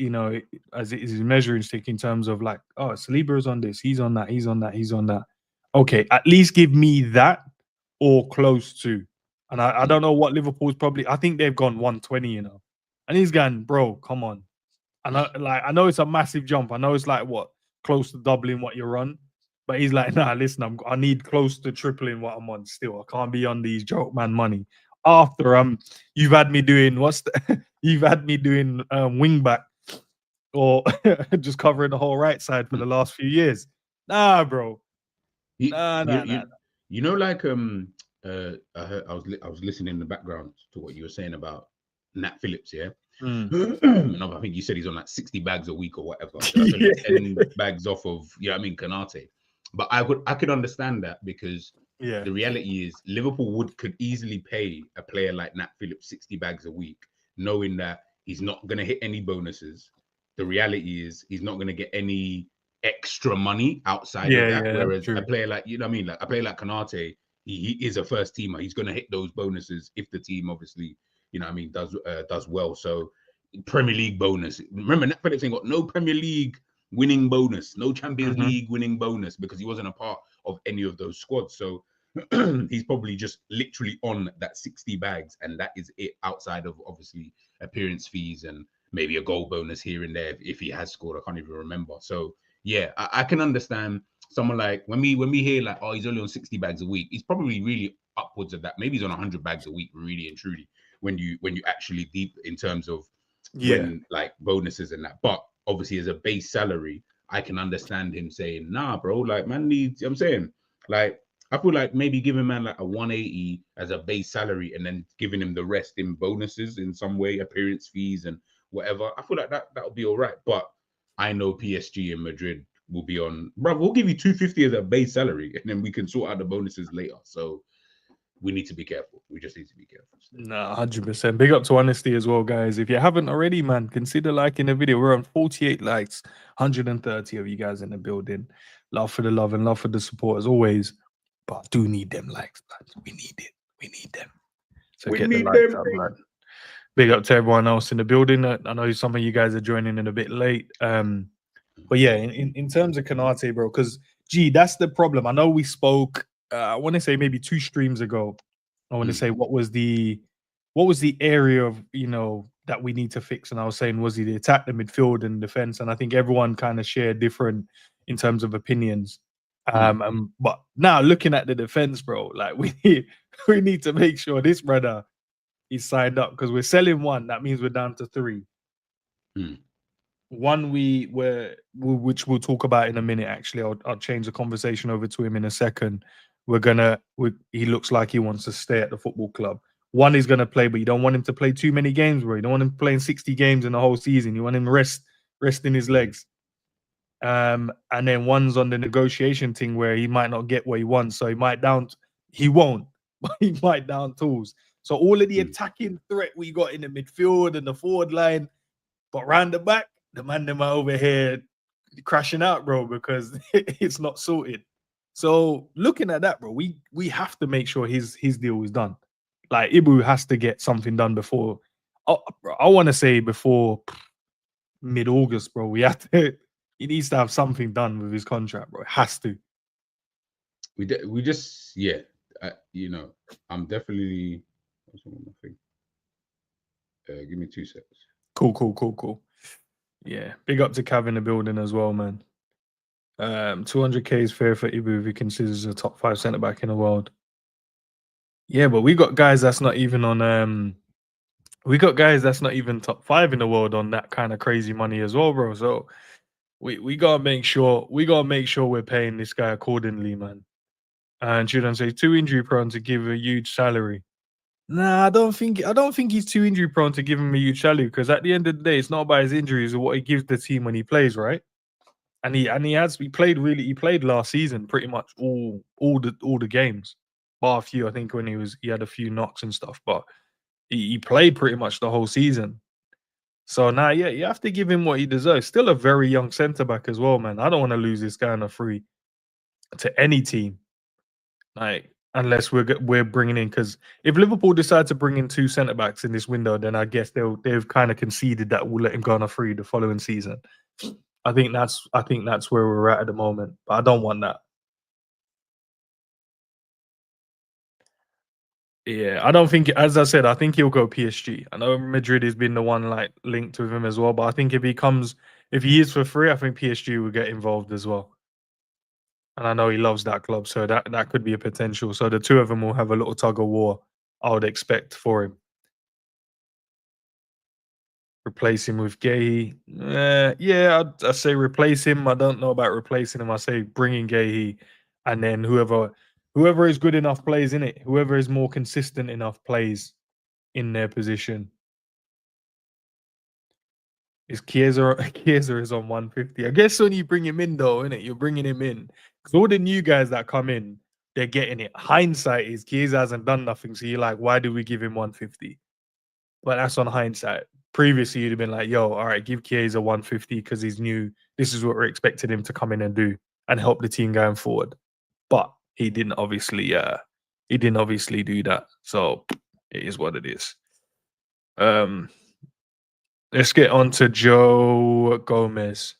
as his measuring stick in terms of like, oh, Saliba is on this, he's on that, he's on that, he's on that. Okay, at least give me that or close to. And I mm. don't know what Liverpool's probably. I think they've gone 120, and he's going, bro, come on. I know it's a massive jump. I know it's like what close to doubling what you're on, But he's like, nah, listen, I need close to tripling what I'm on still. I can't be on these joke man money. After you've had me doing you've had me doing wing back or just covering the whole right side for the last few years. Nah, bro. You, Nah, you, nah, nah. you, you know, like I was listening in the background to what you were saying about Nat Philips, yeah. Mm. And I think you said he's on like 60 bags a week or whatever. So that's only 10 bags off of, I mean, Konate. But I could understand that because Yeah. the reality is Liverpool could easily pay a player like Nat Phillips 60 bags a week, knowing that he's not going to hit any bonuses. The reality is he's not going to get any extra money outside of Yeah, that. yeah, that's Whereas a true. player like, you know what I mean? Like a player like Konate, he is a first teamer. He's going to hit those bonuses if the team obviously, you know what I mean, does well. So Premier League bonus. Remember, Nat Phillips ain't got no Premier League winning bonus, no Champions Mm-hmm. League winning bonus because he wasn't a part of any of those squads. So he's probably just literally on that 60 bags, and that is it outside of obviously appearance fees and maybe a goal bonus here and there if he has scored. I can't even remember. So yeah, I can understand someone like when we hear like, oh, he's only on 60 bags a week, he's probably really upwards of that. Maybe he's on 100 bags a week, really and truly, when you actually deep in terms of Yeah. when like bonuses and that. But obviously, as a base salary, I can understand him saying, nah, bro, like man needs, I'm saying, like, I feel like maybe giving man like a 180 as a base salary and then giving him the rest in bonuses in some way, appearance fees and whatever. I feel like that would be all right. But I know PSG and Madrid will be on, bro, we'll give you 250 as a base salary and then we can sort out the bonuses later. So we need to be careful. We just need to be careful. Still. No, 100%. Big up to honesty as well, guys. If you haven't already, man, consider liking the video. We're on 48 likes, 130 of you guys in the building. Love for the love and love for the support as always. But I do need them likes, man. We need it. We need them. So We get the need likes them. up, man. Big up to everyone else in the building. I know some of you guys are joining in a bit late. But yeah, in terms of Konate, bro, because that's the problem. I know we spoke. I want to say maybe 2 streams ago. I want to say what was the area of that we need to fix, and I was saying was he the attack, the midfield, and defense, and I think everyone kind of shared different in terms of opinions. But now looking at the defense, bro, like we need to make sure this brother is signed up because we're selling one. That means we're down to 3. One which we'll talk about in a minute. Actually, I'll change the conversation over to him in a second. He looks like he wants to stay at the football club. One is gonna play, but you don't want him to play too many games, bro. You don't want him playing 60 games in the whole season. You want him resting his legs. And then one's on the negotiation thing where he might not get what he wants, so he won't, but he might down tools. So all of the attacking threat we got in the midfield and the forward line, but round the back, the man them are over here crashing out, bro, because it's not sorted. So looking at that, bro, we have to make sure his deal is done. Like Ibu has to get something done before. I want to say before mid-August, bro. He needs to have something done with his contract, bro. It has to. We just I'm definitely. What's wrong with my thing? Give me 2 seconds. Cool. Yeah, big up to Cav in the building as well, man. 200k is fair for Ibu if he considers a top 5 centre back in the world. Yeah, but we got guys that's not even on. We got guys that's not even top 5 in the world on that kind of crazy money as well, bro. So we gotta make sure we're paying this guy accordingly, man. And shouldn't say too injury prone to give a huge salary. Nah, I don't think he's too injury prone to give him a huge salary because at the end of the day, it's not about his injuries or what he gives the team when he plays, right? And he played last season pretty much all the games, bar a few. I think when he had a few knocks and stuff, but he played pretty much the whole season. So now, yeah, you have to give him what he deserves. Still a very young centre back as well, man. I don't want to lose this guy on a free to any team. Like, unless we're bringing in, because if Liverpool decide to bring in 2 centre backs in this window, then I guess they've kind of conceded that we'll let him go on a free the following season. I think that's where we're at the moment, but I don't want that. Yeah, I don't think, as I said, I think he'll go PSG. I know Madrid has been the one like linked with him as well, but I think if he is for free, I think PSG will get involved as well. and I know he loves that club, so that could be a potential. So the two of them will have a little tug of war, I would expect for him. Replace him with Gahey. Yeah, I'd say replace him. I don't know about replacing him. I say bring in Gahey, and then whoever is good enough plays in it. Whoever is more consistent enough plays in their position. Is Chiesa Chiesa is on 150. I guess when you bring him in though, innit? You're bringing him in. Because all the new guys that come in, they're getting it. Hindsight is Chiesa hasn't done nothing. So you're like, why do we give him 150? But that's on hindsight. Previously, you'd have been like, yo, all right, give Chiesa 150 because he's new. This is what we're expecting him to come in and do and help the team going forward. But he didn't obviously do that. So it is what it is. Let's get on to Joe Gomez.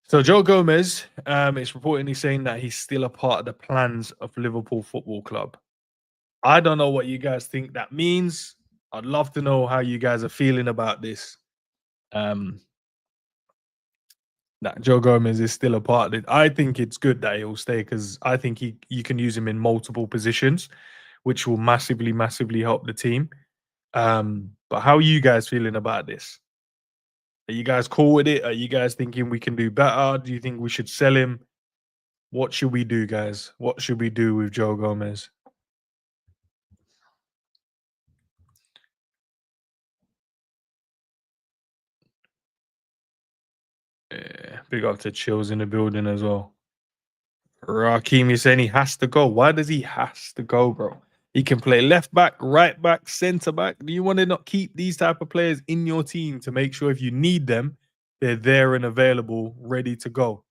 So Joe Gomez is reportedly saying that he's still a part of the plans of Liverpool Football Club. I don't know what you guys think that means. I'd love to know how you guys are feeling about this. That Joe Gomez is still a part of it. I think it's good that he'll stay because I think you can use him in multiple positions, which will massively, massively help the team. But how are you guys feeling about this? Are you guys cool with it? Are you guys thinking we can do better? Do you think we should sell him? What should we do, guys? What should we do with Joe Gomez? Yeah, big up to Chills in the building as well. Raheem is saying he has to go. Why does he has to go, bro? He can play left back, right back, centre back. Do you want to not keep these type of players in your team to make sure if you need them, they're there and available, ready to go?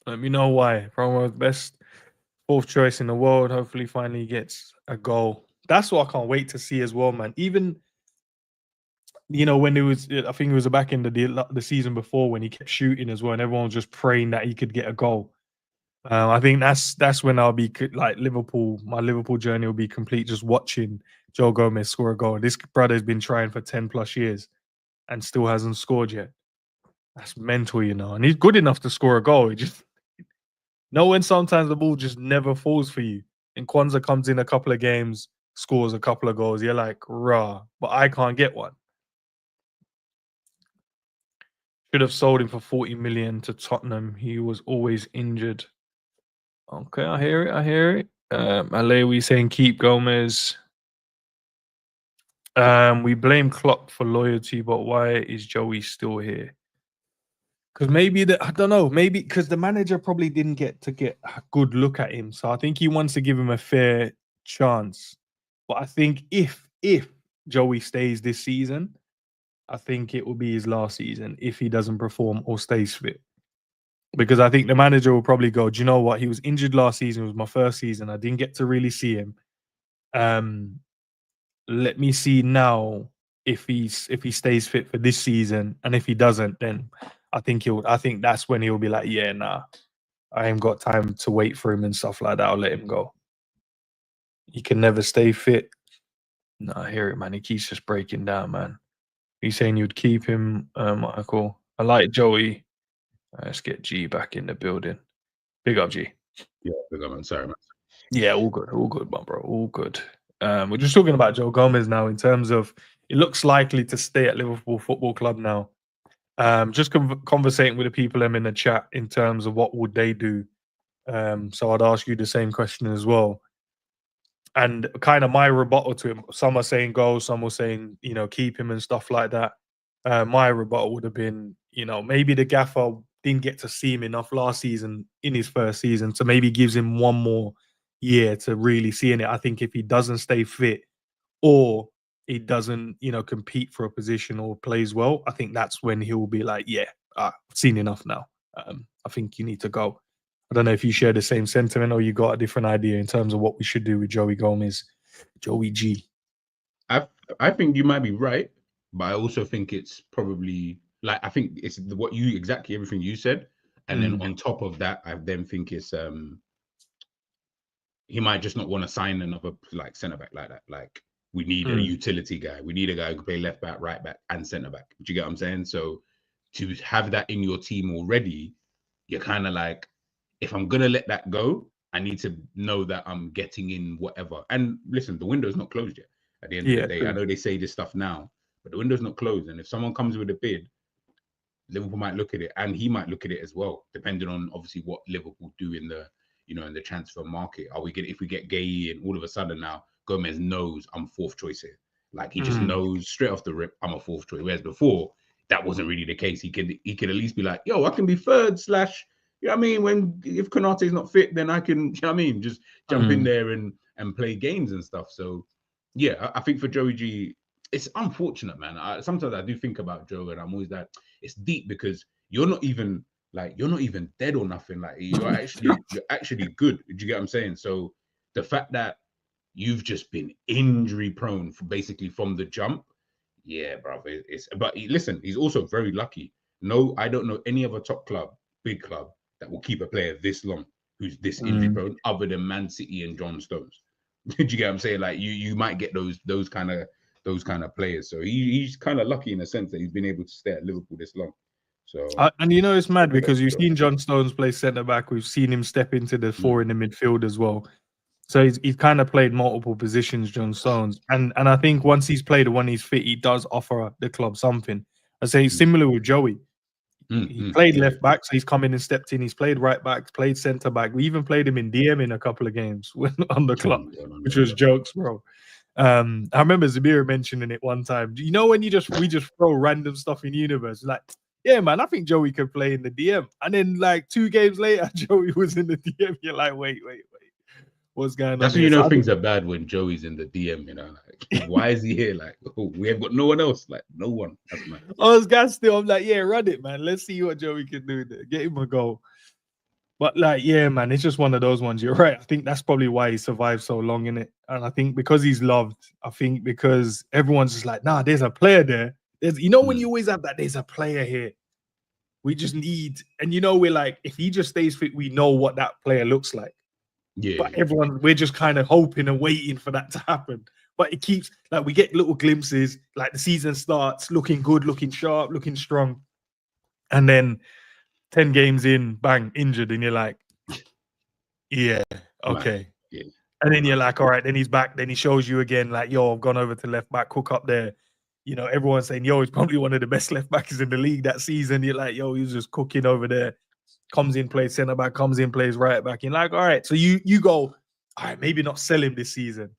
Let me know why. Promo's best fourth choice in the world. Hopefully, finally gets a goal. That's what I can't wait to see as well, man. Even when it was, I think it was back in the season before when he kept shooting as well, and everyone was just praying that he could get a goal. I think that's when I'll be like Liverpool. My Liverpool journey will be complete just watching Joe Gomez score a goal. This brother's been trying for 10 plus years and still hasn't scored yet. That's mental, and he's good enough to score a goal. He just when sometimes the ball just never falls for you. And Kwanzaa comes in a couple of games, scores a couple of goals. You're like, rah, but I can't get one. Should have sold him for 40 million to Tottenham. He was always injured. Okay, I hear it. Alewi saying keep Gomez. We blame Klopp for loyalty, but why is Joey still here? Because I don't know, maybe because the manager probably didn't get a good look at him. So I think he wants to give him a fair chance. But I think if Joey stays this season, I think it will be his last season if he doesn't perform or stays fit. Because I think the manager will probably go, do you know what? He was injured last season. It was my first season. I didn't get to really see him. Let me see now if he stays fit for this season, and if he doesn't, then I think that's when he'll be like, yeah, nah, I ain't got time to wait for him and stuff like that. I'll let him go. He can never stay fit. No, I hear it, man. He keeps just breaking down, man. He's saying you'd keep him, Michael. I like Joey. Let's get G back in the building. Big up, G. Yeah, big up, man. Sorry, man. Yeah, all good, my bro. All good. We're just talking about Joe Gomez now in terms of it looks likely to stay at Liverpool Football Club now. Just conversating with the people I'm in the chat in terms of what would they do. So I'd ask you the same question as well. And kind of my rebuttal to him, some are saying go, some were saying, keep him and stuff like that. My rebuttal would have been, maybe the gaffer didn't get to see him enough last season in his first season. So maybe gives him one more year to really see in it. I think if he doesn't stay fit or he doesn't, compete for a position or plays well, I think that's when he'll be like, yeah, I've seen enough now. I think you need to go. I don't know if you share the same sentiment or you got a different idea in terms of what we should do with Joey Gomez, Joey G. I think you might be right, but I also think it's probably I think it's exactly everything you said, and then on top of that, I then think it's he might just not want to sign another centre back like that. Like we need a utility guy. We need a guy who can play left back, right back, and centre back. Do you get what I'm saying? So to have that in your team already, you're kind of like, if I'm gonna let that go, I need to know that I'm getting in whatever. And listen, the window's not closed yet. At the end of the Yeah, day, I true. know they say this stuff now, but the window's not closed. And if someone comes with a bid, Liverpool might look at it, and he might look at it as well, depending on obviously what Liverpool do in the in the transfer market. Are we get if we get Gay and all of a sudden now Gomez knows I'm fourth choice here, like he just Mm, knows straight off the rip I'm a fourth choice. Whereas before that wasn't really the case. He could at least be like, yo, I can be third slash. You know what I mean? When if Konate is not fit, then I can. You know what I mean? Just jump in mm, there and play games and stuff. So yeah, I think for Joey G, it's unfortunate, man. Sometimes I do think about Joe, and I'm always like, it's deep because you're not even dead or nothing. Like you're actually good. Do you get what I'm saying? So the fact that you've just been injury prone for basically from the jump, yeah, bro. But listen, he's also very lucky. No, I don't know any other top club, big club that will keep a player this long who's this injury mm. prone, other than Man City and John Stones. Do you get what I'm saying? Like you might get those kind of players. So he's kind of lucky in a sense that he's been able to stay at Liverpool this long. So And it's mad because respect you've to Joe. seen John Stones play centre back. We've seen him step into the four Mm, in the midfield as well. So he's kind of played multiple positions, John Stones, and I think once he's played and when he's fit, he does offer the club something. I say mm, similar with Joey. He played yeah, left back, so he's come in and stepped in. He's played right back, played centre back. We even played him in DM in a couple of games when on the club, come on, which was jokes, bro. I remember Zabir mentioning it one time. Do you know when we just throw random stuff in universe? Like, yeah, man, I think Joey could play in the DM. And then like 2 games later, Joey was in the DM. You're like, wait, what's going on That's when here? you So know I things are bad when Joey's in the DM. Like, why is he here? Like, oh, we have got no one else. Like, no one. That's mad. I was gassed still. I'm like, yeah, run it, man. Let's see what Joey can do there. Get him a goal. But like, yeah, man, it's just one of those ones. You're right. I think that's probably why he survived so long in it. And I think because he's loved, I think because everyone's just like, nah, there's a player there. There's, when Mm, you always have that, there's a player here. We just need, and we're like, if he just stays fit, we know what that player looks like. yeah, But we're just kind of hoping and waiting for that to happen. But it keeps like we get little glimpses, like the season starts looking good, looking sharp, looking strong, and then 10 games in, bang, injured, and you're like, yeah, mad. okay. Yeah, And then you're like, all right, then he's back. Then he shows you again, like, yo, I've gone over to left back, hook up there. Everyone's saying, yo, he's probably one of the best left backs in the league that season. You're like, yo, he's just cooking over there. Comes in, plays centre back, comes in, plays right back. You're like, all right. So you go, all right, maybe not sell him this season.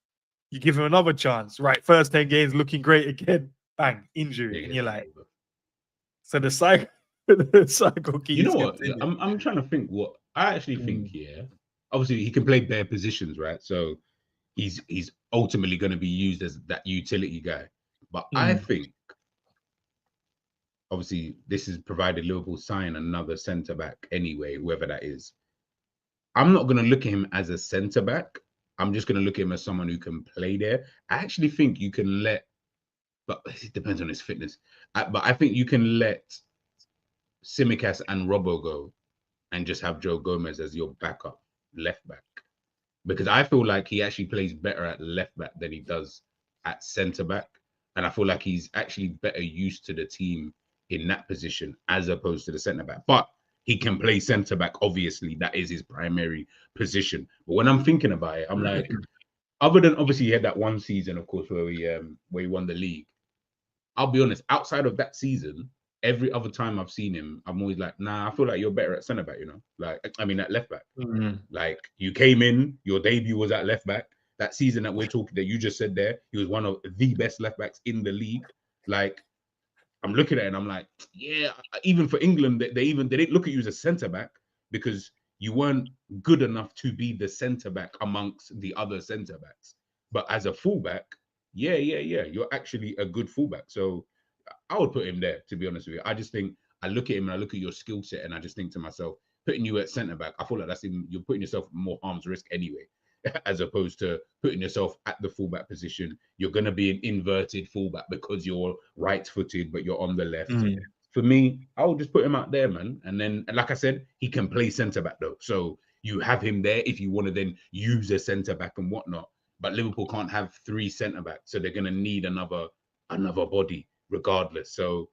You give him another chance. Right, first 10 games looking great again. Bang, injury. yeah, And gets you're it like, over. so the cycle You know keeps what? continuing. I'm trying to think what I actually think. Mm, Yeah, obviously he can play bare positions, right? So he's ultimately going to be used as that utility guy. But I mm, think obviously this is provided Liverpool sign another centre back anyway, whoever that is. I'm not going to look at him as a centre back. I'm just going to look at him as someone who can play there. I actually think you can but it depends on his fitness. But I think you can let Simicast and Robbo go and just have Joe Gomez as your backup left back. Because I feel like he actually plays better at left back than he does at centre back. And I feel like he's actually better used to the team in that position as opposed to the centre back. But he can play centre back, obviously. That is his primary position. But when I'm thinking about it, I'm like, other than obviously he had that one season, of course, where he won the league. I'll be honest, outside of that season, every other time I've seen him, I'm always like, nah, I feel like you're better at centre back, Like, I mean, at left back. mm. Like, you came in, your debut was at left back. That season that we're talking, that you just said there, he was one of the best left backs in the league. Like, I'm looking at it and I'm like, yeah, even for England, they didn't look at you as a centre back because you weren't good enough to be the centre back amongst the other centre backs. But as a fullback, yeah, you're actually a good fullback. So I would put him there, to be honest with you. I just think I look at him and I look at your skill set and I just think to myself, putting you at centre back, I feel like you're putting yourself more harm's risk anyway, as opposed to putting yourself at the fullback position. You're going to be an inverted fullback because you're right-footed, but you're on the left. Mm. For me, I would just put him out there, man. And then, like I said, he can play centre back though, so you have him there if you want to then use a centre back and whatnot. But Liverpool can't have three centre backs, so they're going to need another body regardless. So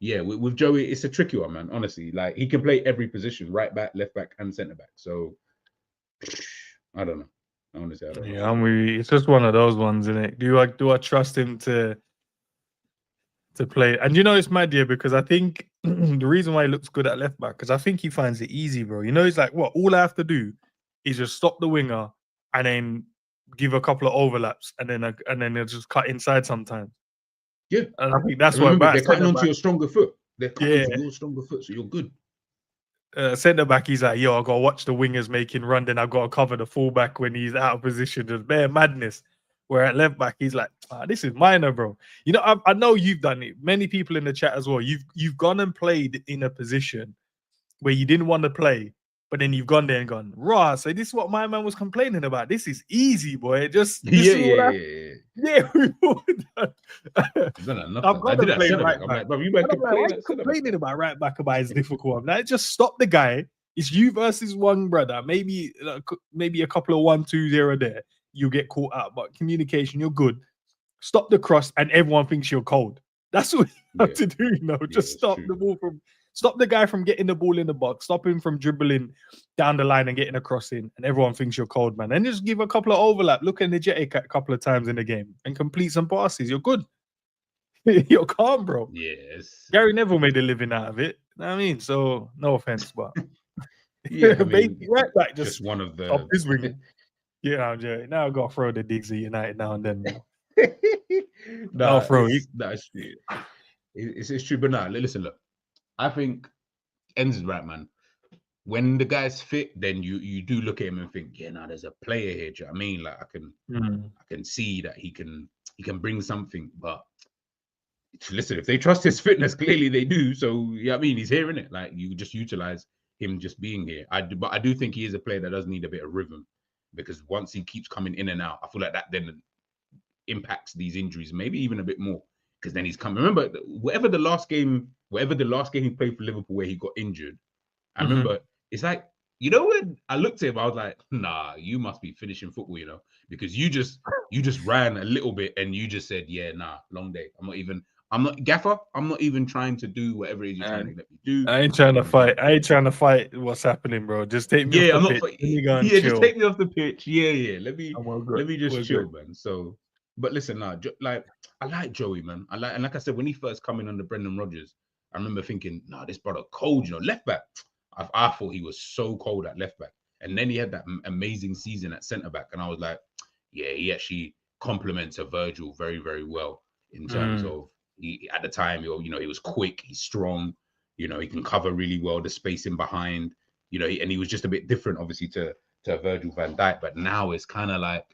yeah, with Joey, it's a tricky one, man. Honestly, like he can play every position: right back, left back, and centre back. So I don't know. Honestly, I don't know. Yeah, it's just one of those ones, isn't it? Do I trust him to play? And it's mad, yeah, because I think the reason why he looks good at left back because I think he finds it easy, bro. He's like, what? All I have to do is just stop the winger and then give a couple of overlaps, and then they'll just cut inside sometimes. Yeah, and I think that's what remember about they're cutting centre onto back. your stronger foot. They're cutting Yeah, onto your stronger foot, so you're good. Centre back, he's like, yo, I gotta watch the wingers making run, then I gotta cover the fullback when he's out of position. Just bare madness. Where at left back, he's like, this is minor, bro. I know you've done it. Many people in the chat as well. You've gone and played in a position where you didn't want to play, but then you've gone there and gone, raw. So this is what my man was complaining about. This is easy, boy. This Yeah, is all I. yeah. Yeah, we've all done. I've done enough. I've I gone did and that played centre back. right I'm back. like, bro, you man And I'm can like, why play are you that centre back. complaining about right back about it's difficult? I'm like, just stop the guy. It's you versus one brother. Maybe a couple of 1-2-0 there. You get caught out, but communication, you're good. Stop the cross, and everyone thinks you're cold. That's what you have to do. Yeah, Just it's stop true. stop the guy from getting the ball in the box. Stop him from dribbling down the line and getting a cross in, and everyone thinks you're cold, man. And just give a couple of overlap. Look energetic a couple of times in the game and complete some passes. You're good. You're calm, bro. Yes. Gary Neville made a living out of it. You know what I mean? So no offense, but Yeah, I mean, basically right back just one of off the. his wing. Yeah, I'm Jerry. Now I gotta throw the digs at United now and then, bro. I'll throw it. It's true, but no, listen, look. I think Enz is right, man. When the guy's fit, then you do look at him and think, yeah, no, there's a player here. Do you know what I mean? Like I can see that he can bring something, but listen, if they trust his fitness, clearly they do. So yeah, I mean, he's here, innit? Like you just utilize him just being here. But I do think he is a player that does need a bit of rhythm because once he keeps coming in and out, I feel like that then impacts these injuries, maybe even a bit more. Because then he's come. Remember, whatever the last game he played for Liverpool where he got injured, I remember it's like, when I looked at him, I was like, nah, you must be finishing football, because you just ran a little bit and you just said, yeah, nah, long day. I'm not Gaffer. I'm not even trying to do whatever it is you're trying to let me do. I ain't trying to fight. I ain't trying to fight what's happening, bro. Just take me off the pitch. Yeah, just take me off the pitch. Yeah. Let me just chill, good. man. So, but listen, nah, like I like Joey, man. And like I said, when he first come in under Brendan Rodgers, I remember thinking, nah, this brother cold, left back. I thought he was so cold at left back, and then he had that amazing season at centre back, and I was like, yeah, he actually complements a Virgil very, very well in terms of at the time, he was quick, he's strong, he can cover really well the spacing behind, and he was just a bit different, obviously, to Virgil van Dijk, but now it's kind of like,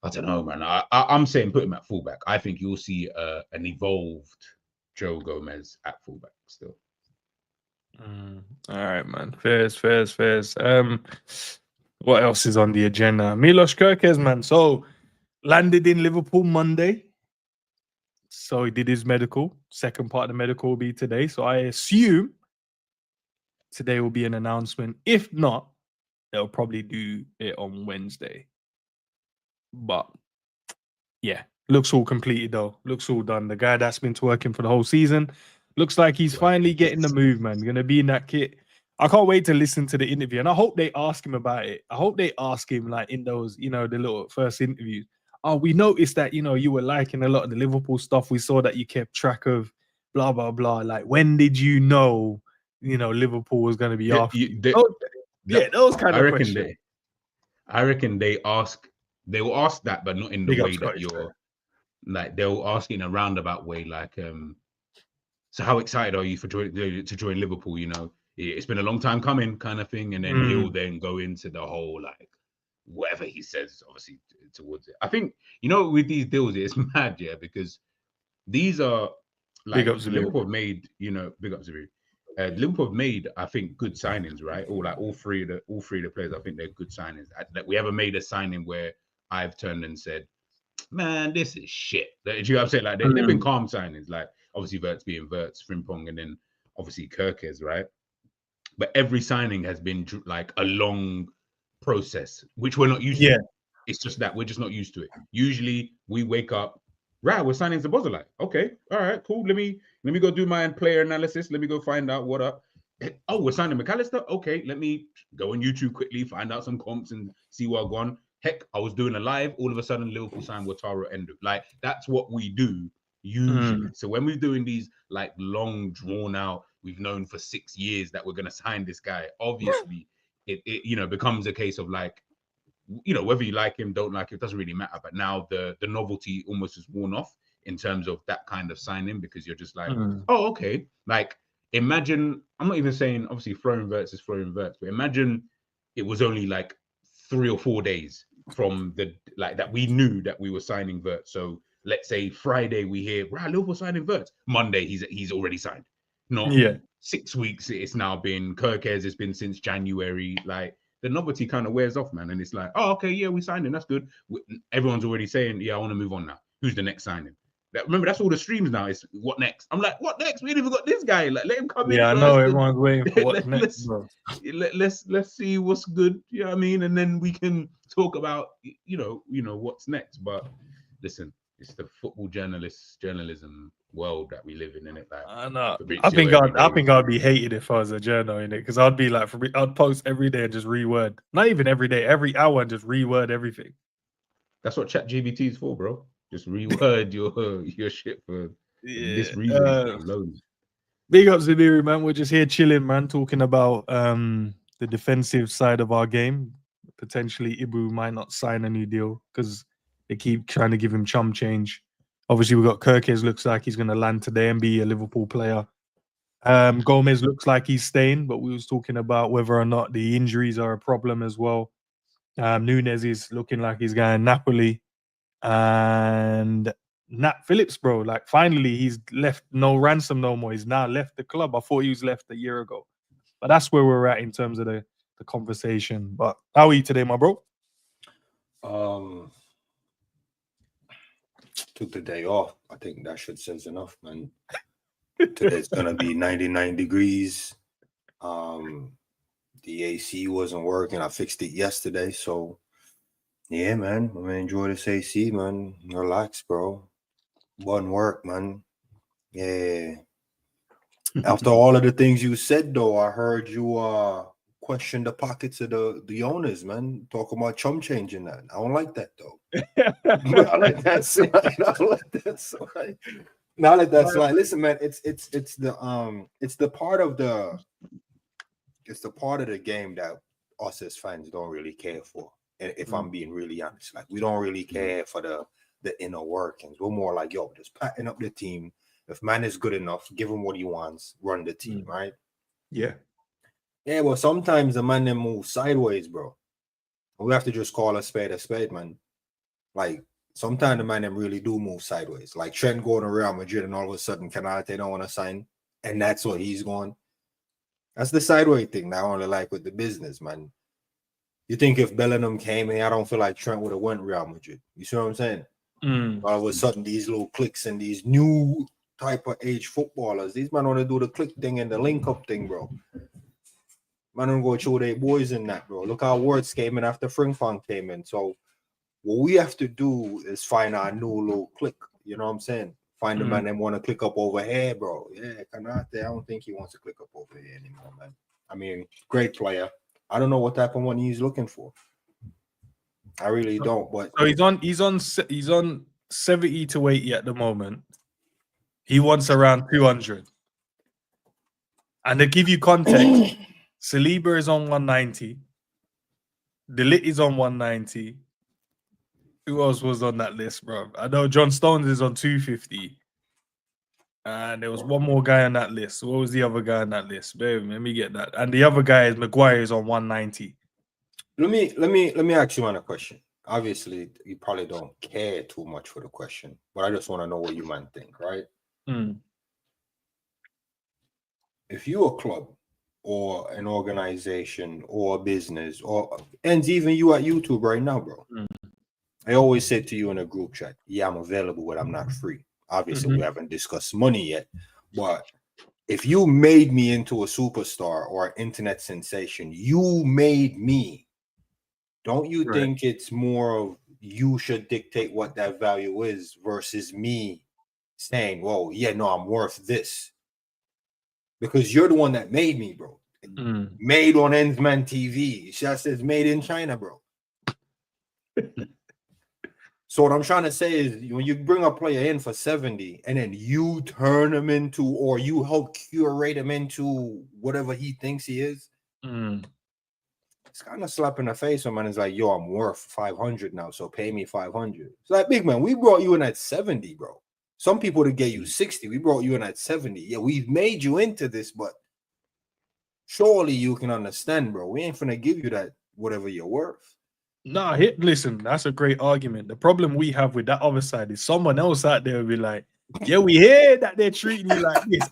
I don't know, man. I'm saying put him at fullback. I think you'll see an evolved Joe Gomez at fullback still. All right, man. Fairs. What else is on the agenda? Milos Kerkez, man. So landed in Liverpool Monday. So he did his medical. Second part of the medical will be today. So I assume today will be an announcement. If not, they'll probably do it on Wednesday. But yeah, looks all completed though. Looks all done. The guy that's been working for the whole season looks like he's finally getting the move, man. Gonna be in that kit. I can't wait to listen to the interview, and I hope they ask him about it. I hope they ask him like in those, the little first interviews. Oh, we noticed that you were liking a lot of the Liverpool stuff. We saw that you kept track of blah blah blah. Like, when did you know, Liverpool was going to be after you? Those kind of questions. I reckon they will ask that, but not in the way that you're like, they'll ask in a roundabout way, like, so how excited are you to join Liverpool? It's been a long time coming, kind of thing. And then he'll then go into the whole, like, whatever he says, obviously, towards it. I think, with these deals, it's mad, yeah, because these are like Liverpool have made, big up to Liverpool have made, I think, good signings, right? Or like all three of the players, I think they're good signings. That we ever made a signing where I've turned and said, man, this is shit. Do you know what I'm saying? Like they've been calm signings, like obviously Verts being Verts, Frimpong, and then obviously Kerkez, right? But every signing has been like a long process, which we're not used to. It's just that we're just not used to it. Usually we wake up, Right, we're signing Zabozalai. Okay, all right, cool. Let me go do my player analysis. Let me go find out what up. Oh, we're signing McAllister. Okay, let me go on YouTube quickly, find out some comps and see what I've gone. Heck, I was doing a live. All of a sudden, Liverpool signed Wataru Endo. Like that's what we do usually. Mm. So when we're doing these like long drawn out, we've known for 6 years that we're gonna sign this guy. Obviously, it becomes a case of like whether you like him, don't like him, it doesn't really matter. But now the novelty almost is worn off in terms of that kind of signing because you're just like, Mm. oh, okay. Like imagine, I'm not even saying obviously Florian Wirtz is Florian Wirtz, but imagine it was only like 3 or 4 days from the like that we knew that we were signing Wirtz. So let's say Friday we hear, right, Liverpool signing Wirtz. Monday he's already signed. Not Yeah. 6 weeks. It's now been Kerkez. It's been since January. Like the novelty kind of wears off, man. And it's like, oh, okay, yeah, we signed him. That's good. Everyone's already saying, yeah, I want to move on now. Who's the next signing? Remember, that's all the streams now. Is what next? I'm like, what next? We ain't even got this guy. Like, let him come in Yeah, I know first. everyone's waiting for what's let, next, let's bro. let's see what's good. You know what I mean? And then we can talk about what's next. But listen, it's the football journalism world that we live in it? Like I know. Fabrizio every I day. think I'd be hated if I was a journal in it because I'd be like, I'd post every day and just reword. Not even every day, every hour and just reword everything. That's what ChatGPT is for, bro. Just reword your shit for this Yeah. reason alone. Big ups to Neri, man. We're just here chilling, man, talking about the defensive side of our game. Potentially, Ibu might not sign a new deal because they keep trying to give him chum change. Obviously, we got Kerkez. Looks like he's going to land today and be a Liverpool player. Gomez looks like he's staying, but we was talking about whether or not the injuries are a problem as well. Nunez is looking like he's going Napoli, and Nat Philips, bro. Like finally, he's left no ransom no more. He's now left the club. I thought he was left a year ago, but that's where we're at in terms of the conversation. But how are you today, my bro? Took the day off. I think that shit says enough, man. Today's gonna be 99 degrees. The AC wasn't working. I fixed it yesterday, so yeah, man. I'm gonna enjoy this AC, man. Relax, bro. One work, man. Yeah. After all of the things you said, though, I heard you question the pockets of the owners, man. Talking about chum changing that. I don't like that though. I like that slide. I don't like that slide. Now like that slide. Listen, man, it's the part of the game that us as fans don't really care for. And if I'm being really honest, like we don't really care for the inner workings. We're more like, yo, just patting up the team. If man is good enough, give him what he wants, run the team, right? Yeah. Yeah, well, sometimes the man then move sideways, bro. We have to just call a spade, man. Like sometimes the man them really do move sideways. Like Trent going to Real Madrid and all of a sudden Konate don't want to sign, and that's what he's going. That's the sideways thing that I only like with the business, man. You think if Bellingham came in, I don't feel like Trent would have went Real Madrid. You see what I'm saying? All of a sudden, these little clicks and these new type of age footballers, these men want to do the click thing and the link up thing, bro. Man don't go show their boys in that, bro. Look how Words came in after Frimpong came in. So what we have to do is find our new little click. You know what I'm saying? Find the man that want to click up over here, bro. Yeah, Konate, I don't think he wants to click up over here anymore, man. I mean, great player. I don't know what type of money he's looking for. I really don't. But so he's on 70 to 80 at the moment. He wants around 200. And to give you context, Saliba is on 190. De Ligt is on 190. Who else was on that list, bro? I know John Stones is on 250. And there was one more guy on that list. What was the other guy on that list? Babe, let me get that. And the other guy is Maguire is on 190. Let me ask you a question. Obviously, you probably don't care too much for the question, but I just want to know what you man think, right? If you a club or an organization or a business and even you at YouTube right now, bro, I always say to you in a group chat, yeah, I'm available, but I'm not free. Obviously, we haven't discussed money yet, but if you made me into a superstar or an internet sensation, you made me. Don't you think it's more of you should dictate what that value is versus me saying, well, yeah, no, I'm worth this. Because you're the one that made me, bro. Made on Ensman TV. It just says made in China, bro. So what I'm trying to say is when you bring a player in for 70 and then you turn him into, or you help curate him into whatever he thinks he is, it's kind of slap in the face when man is like, yo, I'm worth 500 now, so pay me 500. It's like, big man, we brought you in at 70, bro. Some people to get you 60. We brought you in at 70. Yeah, we've made you into this, but surely you can understand, bro. We ain't finna give you that whatever you're worth. Nah, listen, that's a great argument. The problem we have with that other side is someone else out there will be like, yeah, we hear that they're treating you like this.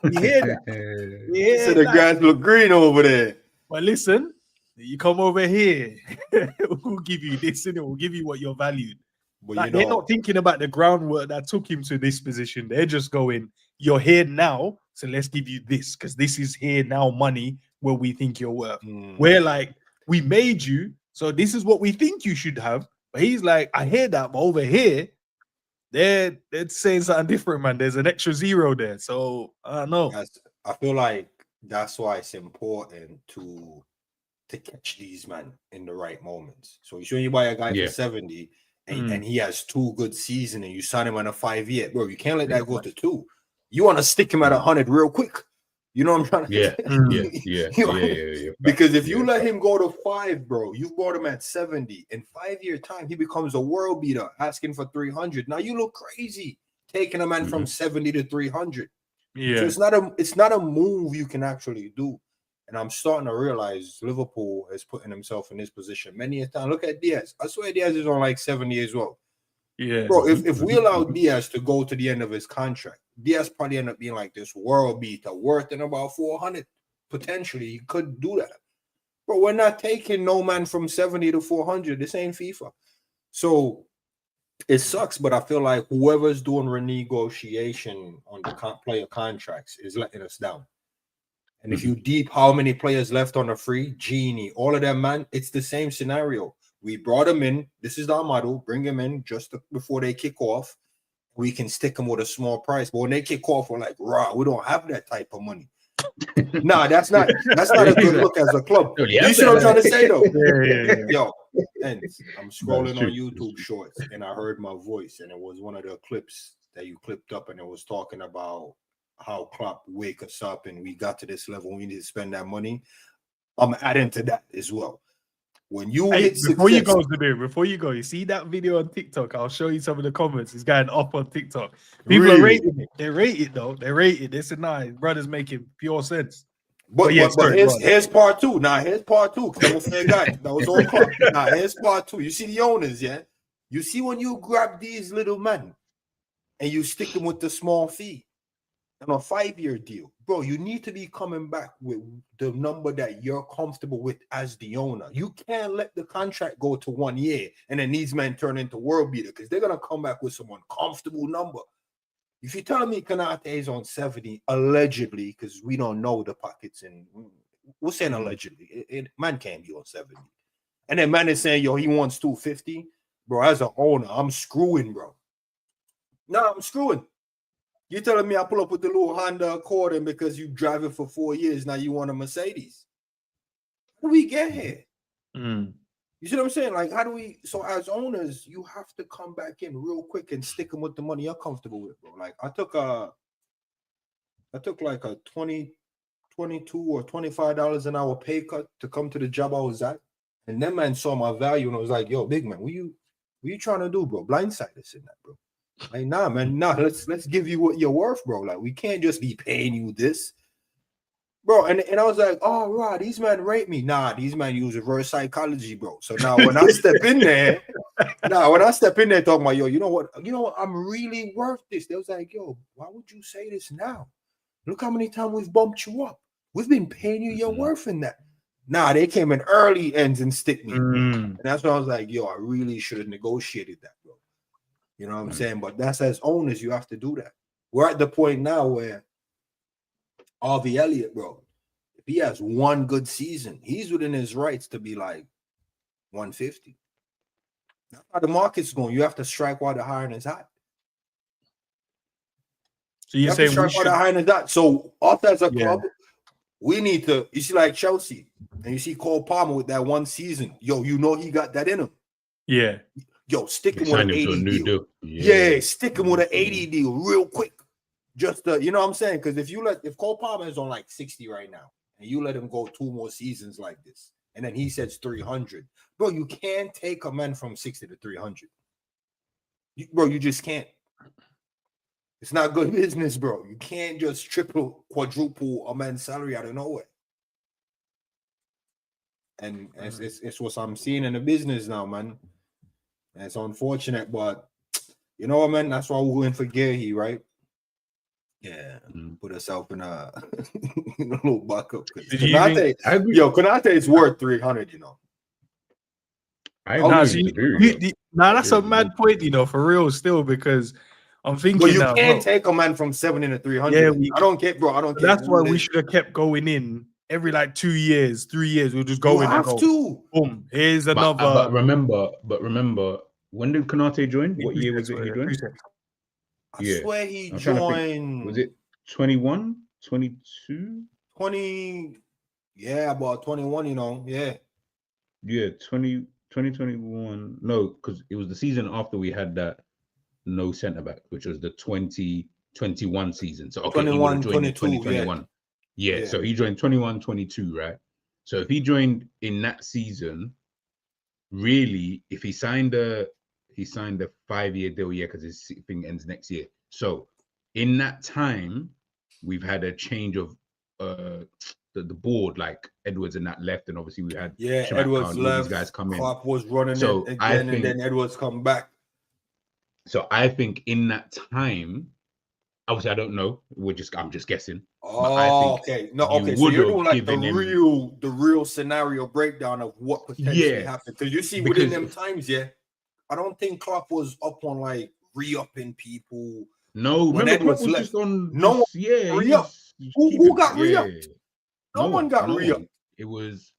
We hear that. We hear so the grass look green over there. But listen, you come over here, we'll give you this, and we'll give you what you're valued. But like, they're not thinking about the groundwork that took him to this position. They're just going, you're here now, so let's give you this, because this is here now money where we think you're worth. We're like, we made you, so this is what we think you should have. But he's like, I hear that, but over here, they're saying something different, man. There's an extra zero there. So I don't know. I feel like that's why it's important to catch these men in the right moments. So you buy a guy for 70 and he has 2 good seasons and you sign him on a 5-year, bro. You can't let that go to 2. You want to stick him at 100 real quick. You know what I'm trying to say? Yeah. Because if you let him go to 5, bro, you bought him at 70. In 5-year time, he becomes a world beater, asking for 300. Now you look crazy taking a man from 70 to 300. Yeah, so it's not a move you can actually do. And I'm starting to realize Liverpool is putting himself in this position many a time. Look at Diaz. I swear Diaz is on like 70 as well. Yeah, bro. If we allow Diaz to go to the end of his contract, Diaz probably end up being like this world beater, worth in about 400. Potentially, he could do that. But we're not taking no man from 70 to 400. This ain't FIFA. So it sucks, but I feel like whoever's doing renegotiation on the player contracts is letting us down. And if you deep how many players left on the free, Genie, all of them, man, it's the same scenario. We brought them in. This is our model. Bring them in just before they kick off. We can stick them with a small price. But when they kick off, we're like, rah, we don't have that type of money. Nah, that's not a good look as a club. You see what I'm trying to say, though? Yeah. Yo, and I'm scrolling on YouTube Shorts, and I heard my voice, and it was one of the clips that you clipped up, and it was talking about how Klopp wake us up, and we got to this level, we need to spend that money. I'm adding to that as well. When you before you go, you see that video on TikTok? I'll show you some of the comments. It's going up on TikTok. People are rating it. They rate it though. They rate it. They said, "Nah, his brother's making pure sense." But here's part 2. Now here's part 2. I'm a fair guy. That was all Klopp. Now here's part 2. You see the owners, yeah. You see when you grab these little men and you stick them with the small fee on a 5-year deal, bro, you need to be coming back with the number that you're comfortable with as the owner. You can't let the contract go to 1 year and then these men turn into world beater because they're going to come back with some uncomfortable number. If you're telling me Konate is on 70, allegedly, because we don't know the pockets, and we're saying allegedly, man can't be on 70. And then man is saying, yo, he wants 250. Bro, as an owner, I'm screwing, bro. No, I'm screwing. You're telling me I pull up with the little Honda Accord and because you drive it for 4 years, now you want a Mercedes. How do we get here? You see what I'm saying? Like, how do we? So as owners, you have to come back in real quick and stick them with the money you're comfortable with, bro. Like, I took like a $22 or $25 an hour pay cut to come to the job I was at. And that man saw my value and I was like, yo, big man, what you trying to do, bro? Blindside us in that, bro. Like, nah, man, let's give you what you're worth, bro. Like, we can't just be paying you this, bro. And I was like, oh, right, these men rate me. Nah, these men use reverse psychology, bro. So now when I step in there, talking about, yo, you know what, I'm really worth this. They was like, yo, why would you say this now? Look how many times we've bumped you up. We've been paying you your worth in that. Nah, they came in early ends and stick me. And that's when I was like, yo, I really should have negotiated that, bro. You know what I'm saying? But that's as owners, you have to do that. We're at the point now where Harvey Elliott, bro, if he has one good season, he's within his rights to be like 150. That's how the market's going. You have to strike while the iron is hot. So you're saying we should? So us as a club, we need to. You see, like Chelsea, and you see Cole Palmer with that one season. Yo, you know he got that in him. Yeah. Yo, stick him with an 80 deal. Yeah, stick him with an 80 deal real quick. Just you know what I'm saying? Because if Cole Palmer is on like 60 right now, and you let him go 2 more seasons like this, and then he says 300, bro, you can't take a man from 60 to 300. Bro, you just can't. It's not good business, bro. You can't just triple, quadruple a man's salary out of nowhere. And it's what I'm seeing in the business now, man. And it's unfortunate, but you know what, man? That's why we're going for Gehi, right? Yeah, put herself in a, in a little backup. Konate is worth 300, you know. That's a mad point, you know, for real still, because I'm thinking you can't take a man from 70 to 300. Yeah, I don't care, bro. I don't care. That's why we should have kept going in every like 2 years, 3 years. We'll just go in and go. Boom. Here's another. But remember, when did Konate join? What year was it he joined? I swear he joined. Was it 21, 22? 20. Yeah, about 21. You know. Yeah. Yeah, 2021. No, because it was the season after we had that no centre back, which was the 2021 season. So okay, 21, 22, 2021. Yeah, so he joined 21, 22, right? So if he joined in that season, really, if he signed a 5-year deal, because his thing ends next year. So in that time, we've had a change of the board, like Edwards and that left, and obviously we had Edwards left. These guys come in. Klopp was running it again, and then Edwards come back. So I think in that time, obviously I don't know. I'm just guessing. Oh, okay. No, okay. So you're doing like the real scenario breakdown of what potentially happened. Because you see within them times, I don't think Klopp was up on like re-upping people. No, remember Klopp was just on. No, re-up. Who got re-upped? No one got re-upped. It was.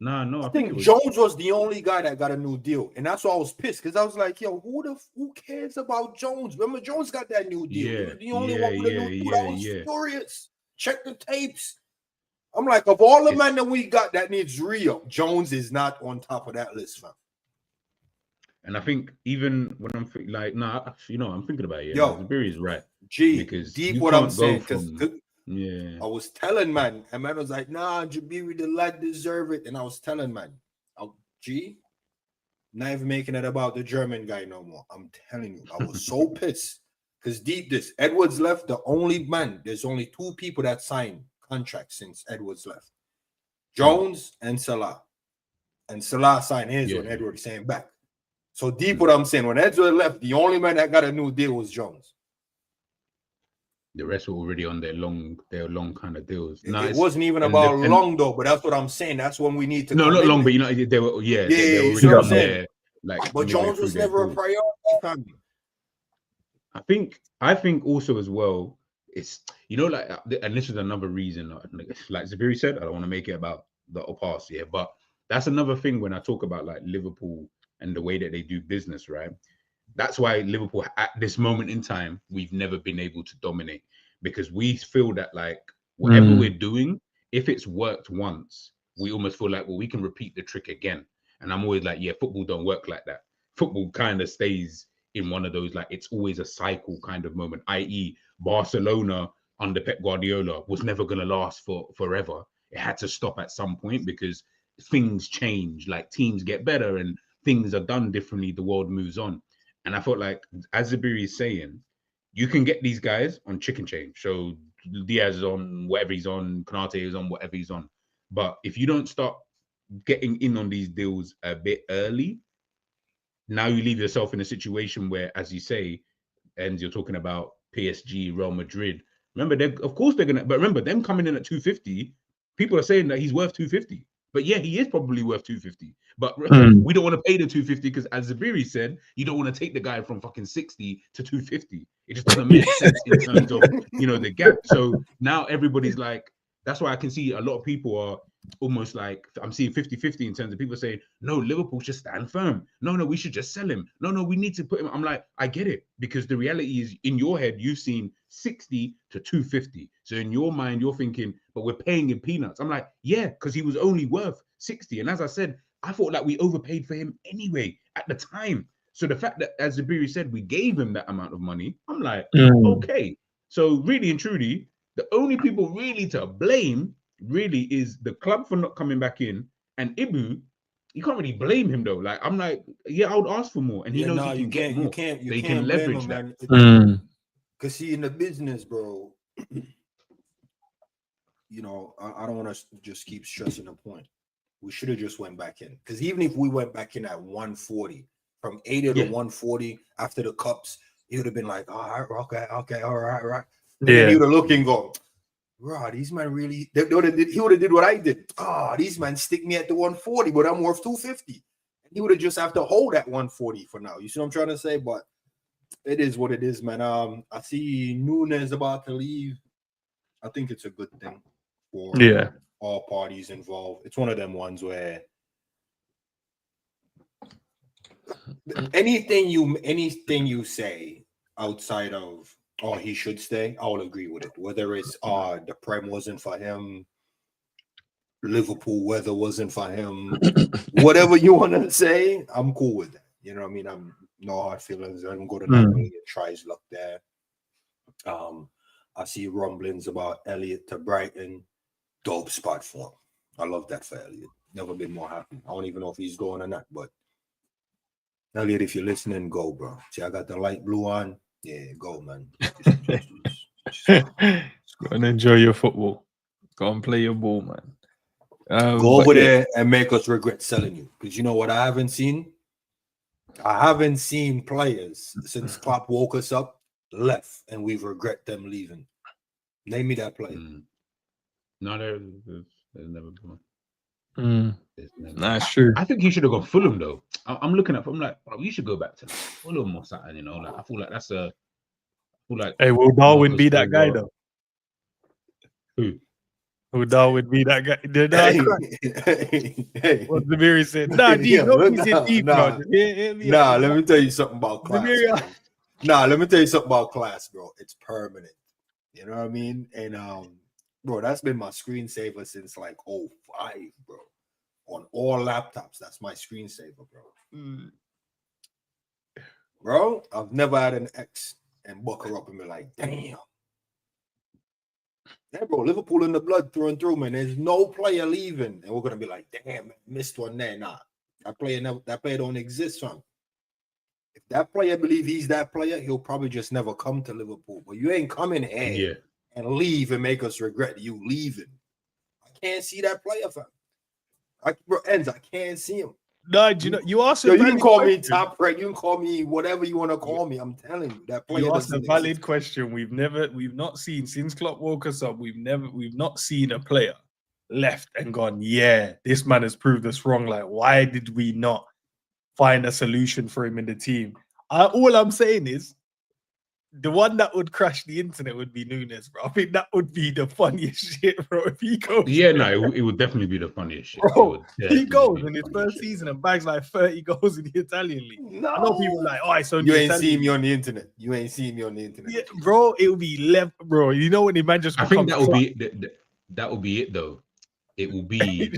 No. I think Jones was the only guy that got a new deal, and that's why I was pissed because I was like, "Yo, who cares about Jones? Remember, Jones got that new deal. He was the only one with a new deal. I was furious. Check the tapes. I'm like, of all the men that we got that needs re-up, Jones is not on top of that list, fam. And I think even when I'm like, I'm thinking about it. Yo, Barry's right. Because deep what I'm saying, because I was telling man, and man was like, nah, Jabiri, the lad deserve it. And I was telling man, not even making it about the German guy no more. I'm telling you, I was so pissed. Because Edwards left, there's only 2 people that signed contracts since Edwards left. Jones and Salah. And Salah signed his when Edwards came back. So deep what I'm saying, when Edwards left, the only man that got a new deal was Jones. The rest were already on their long kind of deals. It wasn't even about long though, but that's what I'm saying. That's when we need to. No, not long, but they were. They were already on there. Like, but Jones was never a priority. I think also as well, it's and this is another reason. Like Zabiri said, I don't want to make it about the past, but that's another thing when I talk about like Liverpool and the way that they do business, right? That's why Liverpool, at this moment in time, we've never been able to dominate because we feel that like whatever we're doing, if it's worked once, we almost feel like, well, we can repeat the trick again. And I'm always like, football don't work like that. Football kind of stays in one of those, like it's always a cycle kind of moment, i.e. Barcelona under Pep Guardiola was never going to last for forever. It had to stop at some point because things change, like teams get better and things are done differently. The world moves on. And I felt like, as Zabiri is saying, you can get these guys on chicken change. So Diaz is on whatever he's on, Konate is on whatever he's on. But if you don't start getting in on these deals a bit early, now you leave yourself in a situation where, as you say, and you're talking about PSG, Real Madrid. Remember, of course they're gonna. But remember, them coming in at 250, people are saying that he's worth 250. But he is probably worth 250. But we don't want to pay the 250 because, as Zabiri said, you don't want to take the guy from fucking 60 to 250. It just doesn't make sense in terms of the gap. So now everybody's like, that's why I can see a lot of people are almost like I'm seeing 50-50 in terms of people saying, no, Liverpool should stand firm. No, we should just sell him. No, we need to put him. I'm like, I get it, because the reality is in your head, you've seen 60 to 250. So in your mind, you're thinking, but we're paying him peanuts. I'm like, yeah, because he was only worth 60. And as I said, I thought that we overpaid for him anyway at the time. So the fact that, as Zabiri said, we gave him that amount of money, I'm like, okay. So really and truly, the only people really to blame really is the club for not coming back in, and Ibu. You can't really blame him though. Like, I'm like, yeah, I would ask for more, and he knows he can get more. You can leverage blame him, that. man. Because see, in the business, bro, you know, I don't want to just keep stressing the point. We should have just went back in, because even if we went back in at 140, from 80 to 140 after the cups, it would have been like, all right, okay, all right. And then he would have looked and go, bro, these men really, he would have did what I did. These men stick me at the 140, but I'm worth 250. And he would have just have to hold at 140 for now. You see what I'm trying to say? But it is what it is, man. I see Nunez about to leave. I think it's a good thing for all parties involved. It's one of them ones where anything you say outside of, oh, he should stay, I will agree with it. Whether it's the Prem wasn't for him, Liverpool weather wasn't for him, whatever you want to say, I'm cool with that. You know what I mean? I'm no hard feelings. I don't go to Napoli and try his luck there. I see rumblings about Elliot to Brighton. Dope spot for him. I love that for Elliot. Never been more happy. I don't even know if he's going or not, but Elliot, if you're listening, go, bro. See, I got the light blue on. Yeah, go, man. Go and enjoy your football. Go and play your ball, man. Go over there and make us regret selling you. Because you know what I haven't seen? I haven't seen players since Klopp woke us up, left, and we've regret them leaving. Name me that player. No, there's never been one. That's true. I think he should have gone Fulham though. I'm looking at. I'm like, bro, you should go back to like Fulham or something. You know, like I feel like that's a. Hey, will Darwin be that guy though? Who? Will Darwin be that guy? What Zabiri said. Nah, don't be so deep, bro. Let me tell you something about class. Let me tell you something about class, bro. It's permanent. You know what I mean? And bro, that's been my screensaver since like 05, bro. On all laptops, that's my screensaver, bro. Bro, I've never had an ex and buck her up and be like, damn. Yeah, bro, Liverpool in the blood through and through, man. There's no player leaving, and we're gonna be like, damn, missed one there. Nah, that player don't exist, fam. If that player believe he's that player, he'll probably just never come to Liverpool. But you ain't coming here and leave and make us regret you leaving. I can't see that player, fam. I can't see him. No, you know, you asked. You can call me top rank. You can call me whatever you want to call me. I'm telling you, that player. You asked a valid question. We've not seen since Klopp woke us up. We've not seen a player left and gone. Yeah, this man has proved us wrong. Like, why did we not find a solution for him in the team? All I'm saying is, the one that would crash the internet would be Nunez, bro. I think that would be the funniest shit, bro. If he goes, it would definitely be the funniest shit. Bro, he goes in his first season and bags like 30 goals in the Italian league. No. I know people are like, oh, it's only you ain't seen me on the internet. You ain't seen me on the internet. Yeah, bro, it would be left, bro. You know when the man just. I think that will be it though. It will be.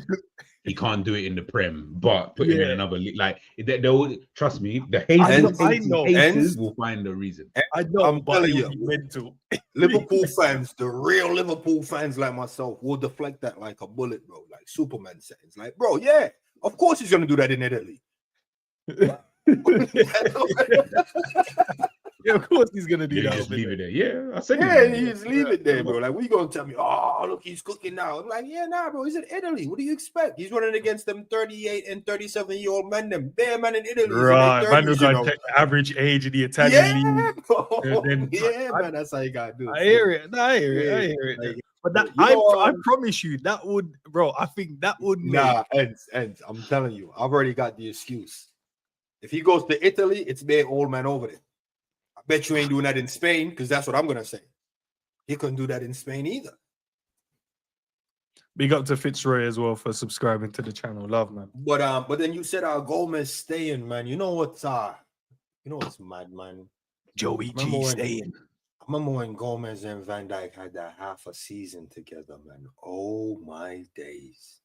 He can't do it in the Prem, but put him in another league. Like they'll trust me. The haters will find a reason. I know. I'm telling you, mental. Liverpool fans, the real Liverpool fans like myself, will deflect that like a bullet, bro. Like Superman says, like, bro, yeah, of course he's gonna do that in Italy. Yeah, of course he's gonna do that. Just leave it there. Yeah, I said. Yeah, he just leave it there, bro. Like, we gonna tell me, oh, look, he's cooking now. I'm like, yeah, nah, bro. He's in Italy. What do you expect? He's running against them 38 and 37-year-old men. Them bare man in Italy. Right, man, who's gonna take the average age of the Italian league. Bro. Man, that's how you gotta do it. I hear it. I hear it. Like, but that I promise you, that would, bro. I think that would ends. I'm telling you, I've already got the excuse. If he goes to Italy, it's bare old man over there. I bet you ain't doing that in Spain, because that's what I'm gonna say. He couldn't do that in Spain either. Big up to Fitzroy as well for subscribing to the channel. Love, man. But then you said Gomez staying, man. You know what's mad, man. Joey Remember G when- staying. I remember when Gomez and Van Dijk had that half a season together, man. Oh my days.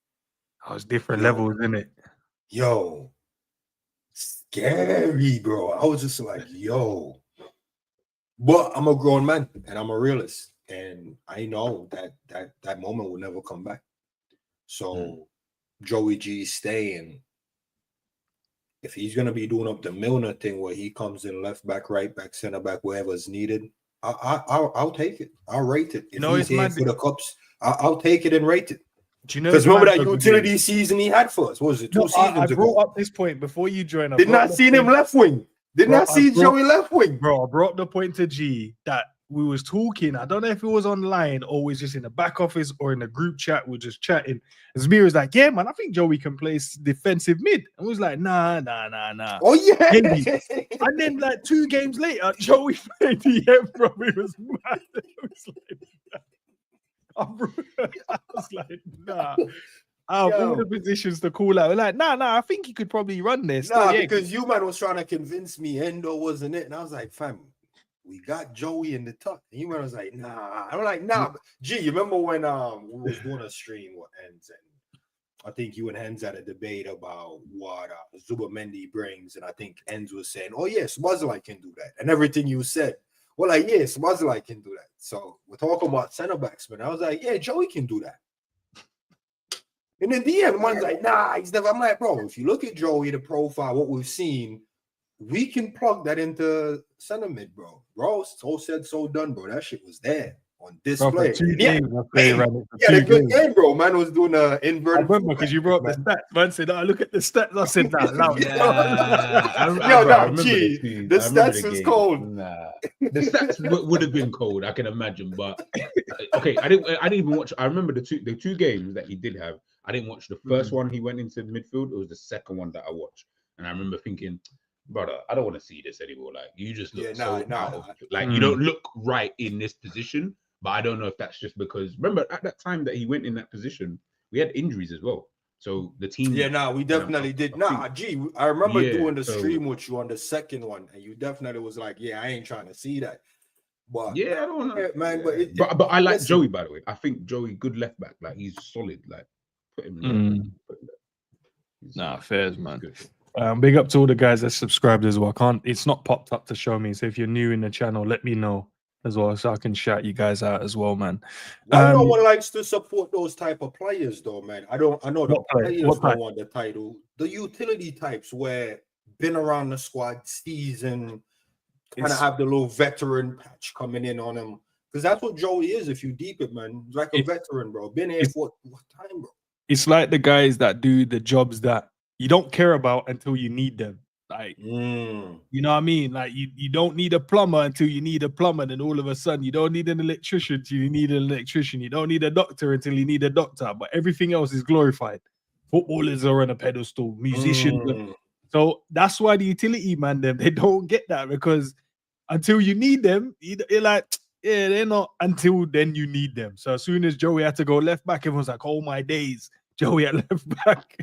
Oh, it's different Yo. levels, isn't it? Yo, scary, bro. I was just like, yo. But I'm a grown man and I'm a realist. And I know that moment will never come back. So Joey G staying. If he's gonna be doing up the Milner thing where he comes in left back, right back, center back, wherever's needed, I'll take it. I'll rate it. If No, he's it's here mad. for the cups, I'll take it and rate it. Do you know? Because it's remember mad that for the utility game? season he had for us? What was it? Two No, seasons I ago. brought up this point before you joined. Did not see him left wing. Did Bro, not see Joey left wing. Bro, I brought up the point to G that we was talking. I don't know if it was online or was just in the back office or in the group chat. We're just chatting. And Zamir was like, "Yeah, man, I think Joey can play defensive mid." And we was like, "Nah." Oh yeah. Maybe. And then like 2 games later, Joey played DM, bro. It was mad. I was like, nah. Out of all the positions to call out, we're like, nah, I think he could probably run this. Nah, because you man was trying to convince me Endo wasn't it, and I was like, fam, we got Joey in the tuck. And you man was like, nah. I'm like, nah. But, G, you remember when we was doing a stream with Hens, and I think you and Hens had a debate about what Zubamendi brings, and I think Hens was saying, oh yes, Swaziland can do that, and everything you said. Well, like, yeah, Swaziland can do that. So we're talking about center backs, man. I was like, yeah, Joey can do that. And then the end, one's like, nah, he's never. I'm like, bro, if you look at Joey, the profile, what we've seen, we can plug that into center mid, bro. Bro, so said, so done, bro. That shit was there on display. A good game, bro. Man was doing a invert. I remember because you brought up the stats. Man said, "Oh, look at the stats." I said, "Nah, the stats was cold." Nah, the stats would have been cold. I can imagine, but okay, I didn't even watch. I remember the two games that he did have. I didn't watch the first one. He went into midfield. It was the second one that I watched, and I remember thinking, brother, I don't want to see this anymore. Like, you just look you don't look right in this position. But I don't know if that's just because, remember, at that time that he went in that position, we had injuries as well. So the team... Yeah, we definitely did. I remember doing the stream with you on the second one, and you definitely was like, yeah, I ain't trying to see that. But yeah, I don't know. Man, but I like Joey, by the way. I think Joey, good left back. Like, he's solid. Like, put him in there. Fairs, man. Big up to all the guys that subscribed as well. It's not popped up to show me. So if you're new in the channel, let me know as well, so I can shout you guys out as well, man. No one likes to support those type of players, though, man. I know the players don't want the title. The utility types where been around the squad season, kind of have the little veteran patch coming in on them, because that's what Joey is. If you deep it, man, he's like a veteran, bro. Been here for what time, bro? It's like the guys that do the jobs that you don't care about until you need them. Like, you know what I mean? Like, you don't need a plumber until you need a plumber, and all of a sudden you don't need an electrician until you need an electrician. You don't need a doctor until you need a doctor, but everything else is glorified. Footballers are on a pedestal, musicians. So that's why the utility man, they don't get that, because until you need them, you're like, yeah, they're not until then you need them. So as soon as Joey had to go left back, everyone's like, oh my days, Joey at left back.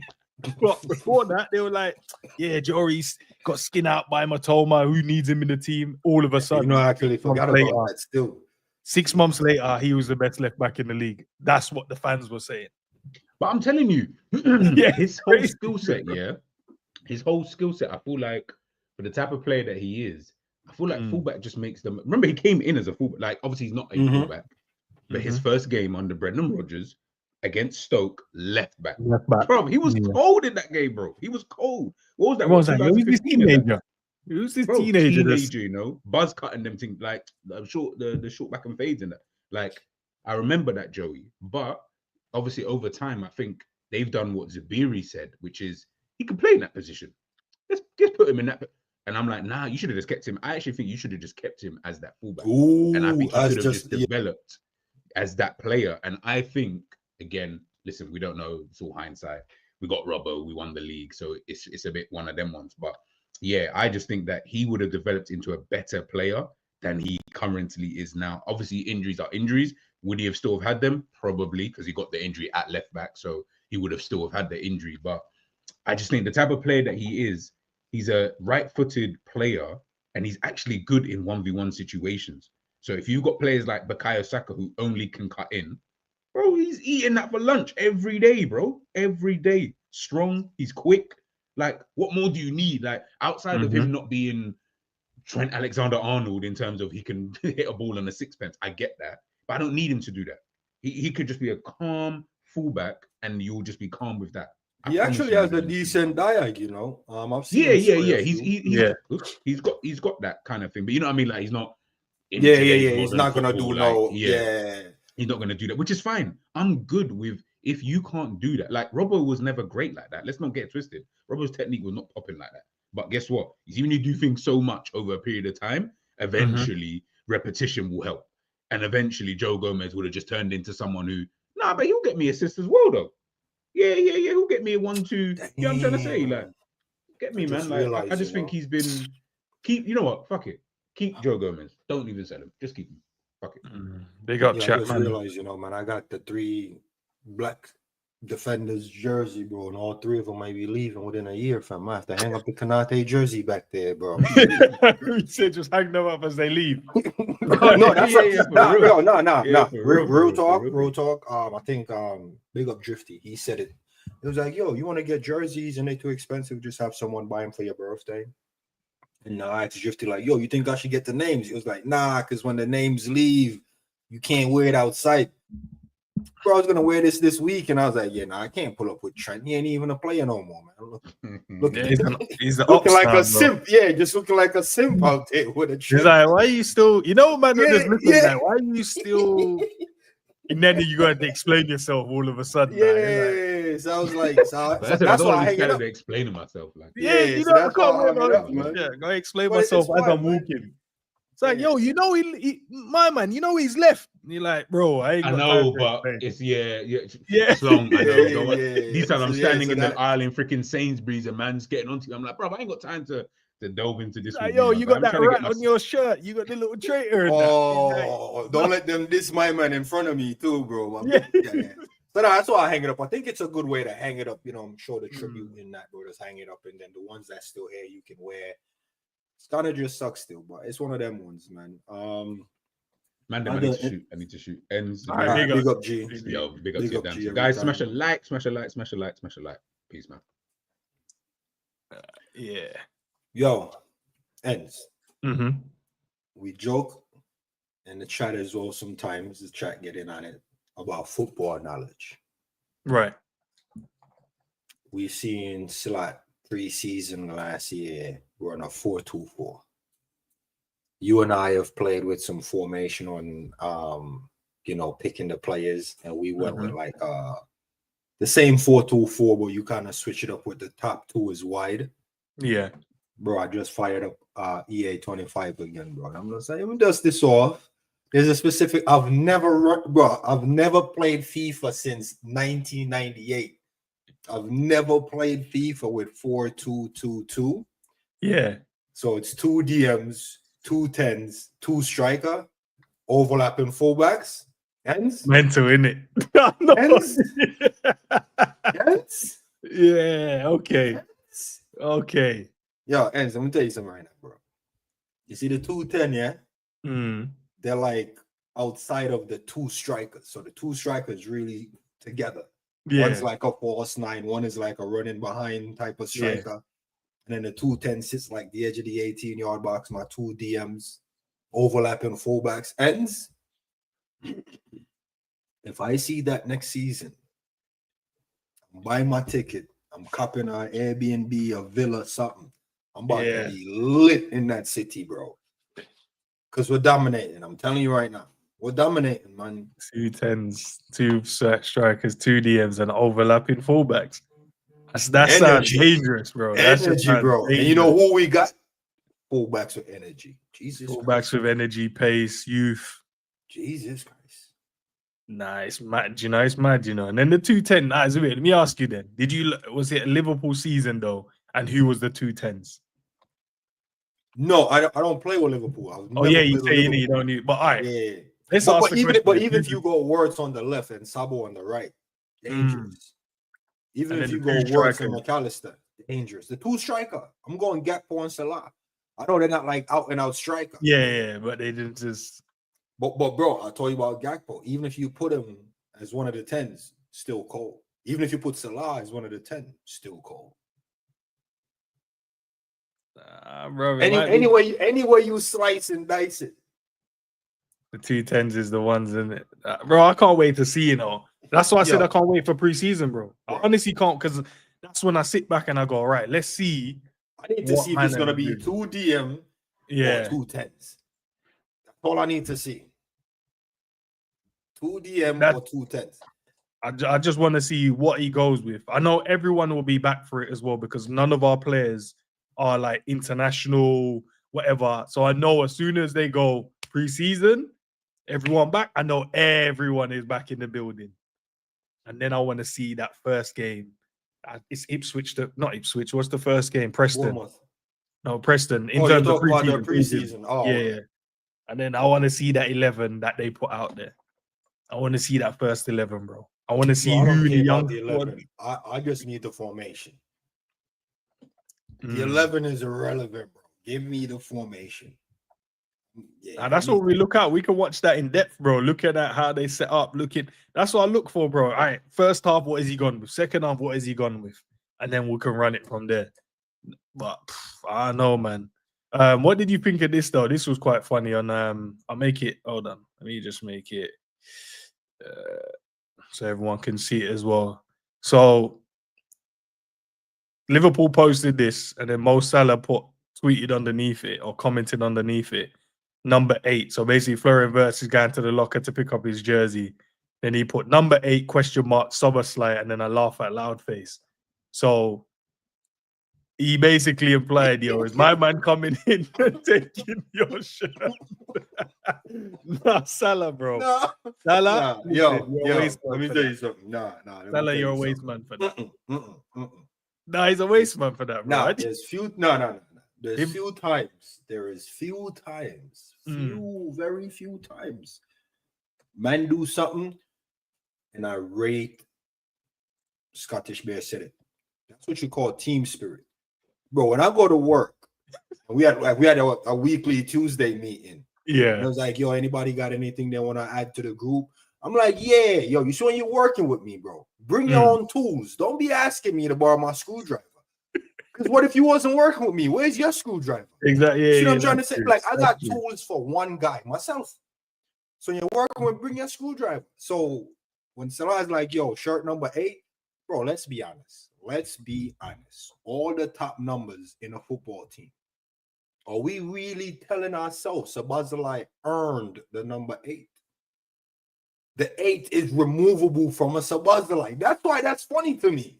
But before that, they were like, yeah, Jory's got skin out by Matoma. Who needs him in the team? All of a sudden, I actually forgot about that still. 6 months later, he was the best left back in the league. That's what the fans were saying. But I'm telling you, his whole skill set, his whole skill set, I feel like, for the type of player that he is, I feel like fullback just makes them. Remember, he came in as a fullback. Like, obviously, he's not a fullback, but his first game under Brendan Rodgers against Stoke, left back. Bro, he was cold in that game, bro. He was cold. What was that? He was this teenager. He was this teenager, you know, buzz cutting them things, like the short back and fades and that. Like, I remember that, Joey. But obviously, over time, I think they've done what Zubiri said, which is he can play in that position. Let's just put him in that. And I'm like, nah, you should have just kept him. I actually think you should have just kept him as that fullback. And I think he could have just developed as that player. And I think, again, listen, we don't know. It's all hindsight. We got Robbo. We won the league. So it's a bit one of them ones. But yeah, I just think that he would have developed into a better player than he currently is now. Obviously, injuries are injuries. Would he have still have had them? Probably, because he got the injury at left back, so he would have still have had the injury. But I just think the type of player that he is, he's a right-footed player, and he's actually good in 1v1 situations. So if you've got players like Bukayo Saka who only can cut in, bro, he's eating that for lunch every day, bro. Every day. Strong, he's quick. Like, what more do you need? Like, outside of him not being Trent Alexander-Arnold in terms of he can hit a ball on a sixpence, I get that. But I don't need him to do that. He could just be a calm fullback, and you'll just be calm with that. He actually has a decent diag, you know. I've seen He's got that kind of thing, but you know what I mean. Like he's not. He's not gonna do He's not gonna do that, which is fine. I'm good with if you can't do that. Like Robbo was never great like that. Let's not get twisted. Robbo's technique was not popping like that. But guess what? Even if you do things so much over a period of time, eventually repetition will help, and eventually Joe Gomez would have just turned into someone who, but he'll get me assists as well though. Yeah. He'll get me a 1-2. You know what I'm trying to say? Like, get me, man. Like, I just think he's been you know what? Fuck it. Keep Joe Gomez. Don't even sell him. Just keep him. Fuck it. Big up, chat, man. I just realized, you know, man, I got the 3 black defenders jersey, bro, and all 3 of them might be leaving within a year, fam. I have to hang up the Konate jersey back there, bro. You said just hang them up as they leave. No, that's real talk. I think big up Drifty. He said it. It was like, yo, you want to get jerseys and they're too expensive? Just have someone buy them for your birthday. And I asked Drifty, like, yo, you think I should get the names? He was like, nah, because when the names leave, you can't wear it outside. Bro, I was gonna wear this week, and I was like, yeah, I can't pull up with Trent. He ain't even a player no more, man. He's looking like a simp. Yeah, just looking like a simp out there with a Trent. He's like, why are you still? You know, man, like, why are you still? And then you got to explain yourself all of a sudden. Yeah, so I was like, that's why I hang it up. Explaining myself, like, you know, I can't man. Yeah, go explain myself as I'm walking. It's like, yo, you know, my man, you know, he's left. And you're like, bro, I know, but it's it's long. I know. These times I'm standing in the aisle in freaking Sainsbury's, and man's getting onto you. I'm like, bro, I ain't got time to delve into this. Like, yo, you got that rat on your shirt. You got the little traitor. Don't let them diss my man in front of me too, bro. Yeah. So that's why I hang it up. I think it's a good way to hang it up. You know, show the tribute in that, bro. Just hang it up, and then the ones that still here you can wear. It's kind of just sucks still, but it's one of them ones, man. Man, I need to shoot. I need to shoot. Ends. Big up G. Yo, big up to your damn. Guys, smash a like. Peace, man. Yo, Ends. Mm-hmm. We joke in the chat as well sometimes, the chat getting on it about football knowledge. Right. We seen Slot pre-season last year run a 4-2-4. You and I have played with some formation on picking the players, and we went with like the same 4-2-4, but you kind of switch it up with the top 2 is wide. Yeah. Bro, I just fired up EA 25 again, bro. I'm gonna say, let me dust this off. There's a specific I've never played FIFA since 1998. I've never played FIFA with 4-2-2-2. Yeah. So it's 2 DMs, 2 10s, 2 striker, overlapping fullbacks. Ends? Mental, innit? Ends? Ends? Yeah, okay. Ends? Okay. Yo, Ends, let me tell you something right now, bro. You see the 2-10, yeah? They're like outside of the 2 strikers. So the 2 strikers really together. Yeah. One's like a false 9, one is like a running behind type of striker. Yeah. And then the 2-10 sits like the edge of the 18-yard box, my 2 DMs, overlapping fullbacks. Ends. If I see that next season, I'm buying my ticket. I'm copping an Airbnb, a villa, something. I'm about to be lit in that city, bro. Because we're dominating. I'm telling you right now. We're dominating, man. 2 10s, 2 strikers, 2 DMs, and overlapping fullbacks. That sounds dangerous, bro. That's energy, bro. Dangerous. And you know who we got? Fullbacks with energy. Jesus Fullbacks Christ. with energy, pace, youth. Jesus Christ. Nice, mad, you know, it's mad, you know. And then the 2-10, nice. Let me ask you then. Was it a Liverpool season though? And who was the 2-10s? No, I don't play with Liverpool. You say you don't need, but all right. Yeah. Let's But, ask but the even question. even if you go Wirtz on the left and Sabo on the right, dangerous. Even And if then you the go two Wirtz and strikers. McAllister, dangerous. The two striker. I'm going Gakpo and Salah. I know they're not like out and out striker. Yeah, but they didn't just. But bro, I'll tell you about Gakpo. Even if you put him as one of the 10s, still cold. Even if you put Salah as one of the 10, still cold. Bro, Anyway, you slice and dice it. the 210s is the ones in it. Bro, I can't wait to see, That's why I said Yo. I can't wait for preseason, bro. I honestly can't, because that's when I sit back and I go, all right, let's see. I need to see if it's gonna be 2 DM or 2 10s. That's all I need to see. 2 DM or 2 10s. I just want to see what he goes with. I know everyone will be back for it as well, because none of our players are like international, whatever. So I know as soon as they go preseason, everyone back, I know everyone is back in the building. And then I want to see that first game. It's Ipswich, not Ipswich. What's the first game? Preston. Bournemouth. No, Preston. In you're terms of talking about the preseason. Oh, yeah. And then I want to see that 11 that they put out there. I want to see that first 11, bro. I want to see who the young. The 11. I just need the formation. The 11 is irrelevant, bro. Give me the formation. Yeah, that's what we look at. We can watch that in depth, bro. Looking at how they set up, that's what I look for, bro. All right, first half, what is he gone with? Second half, what is he gone with? And then we can run it from there. But I don't know, man. What did you think of this though? This was quite funny. On I'll make it. Hold on, let me just make it so everyone can see it as well. So Liverpool posted this, and then Mo Salah tweeted underneath it or commented underneath it. Number 8. So basically, Florian Wirtz is going to the locker to pick up his jersey. Then he put number 8 ? Soberslide, and then a laugh out loud face. So he basically implied, yo, is my man coming in and taking your shirt? Nah, Salah, bro. Nah. Salah, yo, let me tell you something. Nah. Salah, you're a waste man for that. Nah, he's a waste man for that, bro. Nah, there's few. No. There's few times. There is few times. Very few times. Man do something, and I rate. Scottish Bear said it. That's what you call team spirit, bro. When I go to work, we had a weekly Tuesday meeting. Yeah, and I was like, yo, anybody got anything they want to add to the group? I'm like, yeah, yo, you see when you're working with me, bro? Bring your own tools. Don't be asking me to borrow my screwdriver. Because what if you wasn't working with me? Where's your screwdriver? Exactly. Yeah, see what I'm trying to say? Like, I got tools for one guy, myself. So you're working with, bring your screwdriver. So when Salah's like, yo, shirt number 8, bro, let's be honest. All the top numbers in a football team. Are we really telling ourselves Szoboszlai earned the number 8? The 8 is removable from a Szoboszlai. That's why that's funny to me.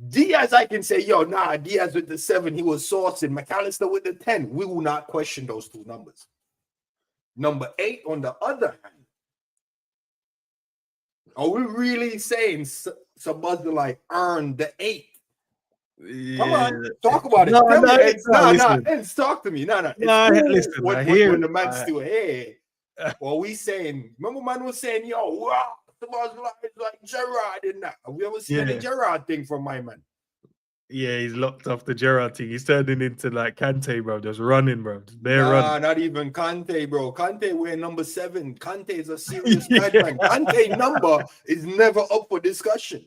Diaz, I can say, yo, nah, Diaz with the 7, he was sourcing. McAllister with the 10. We will not question those two numbers. Number 8, on the other hand, are we really saying Szoboszlai earned the 8? Come on, talk about it. Ends, talk to me. Listen, when the man's still here. Well, we saying, remember man was saying, yo, wow, Szoboszlai is like Gerrard and that. Have we ever seen any Gerrard thing from my man? Yeah, he's locked off the Gerrard thing. He's turning into like Kante, bro. Just running, bro. Just running. Not even Kante, bro. Kante wearing number 7. Kante is a serious madman. Kante number is never up for discussion.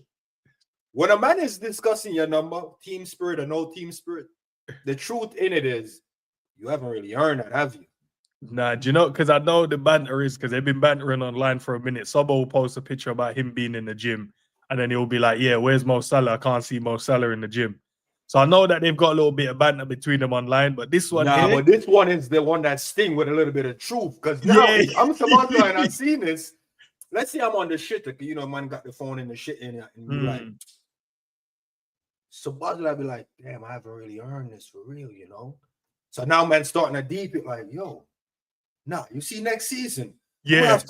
When a man is discussing your number, team spirit or no team spirit, the truth in it is you haven't really earned that, have you? Nah, do you know? Because I know the banter is because they've been bantering online for a minute. Sobo will post a picture about him being in the gym, and then he'll be like, yeah, where's Mo Salah? I can't see Mo Salah in the gym. So I know that they've got a little bit of banter between them online, but this one but this one is the one that sting with a little bit of truth. Because now I'm Szoboszlai and I've seen this. Let's say I'm on the shit, man got the phone in the shit and be like, Szoboszlai be like, damn, I haven't really earned this for real, So now man starting to deep it like, yo, you see next season. Yeah.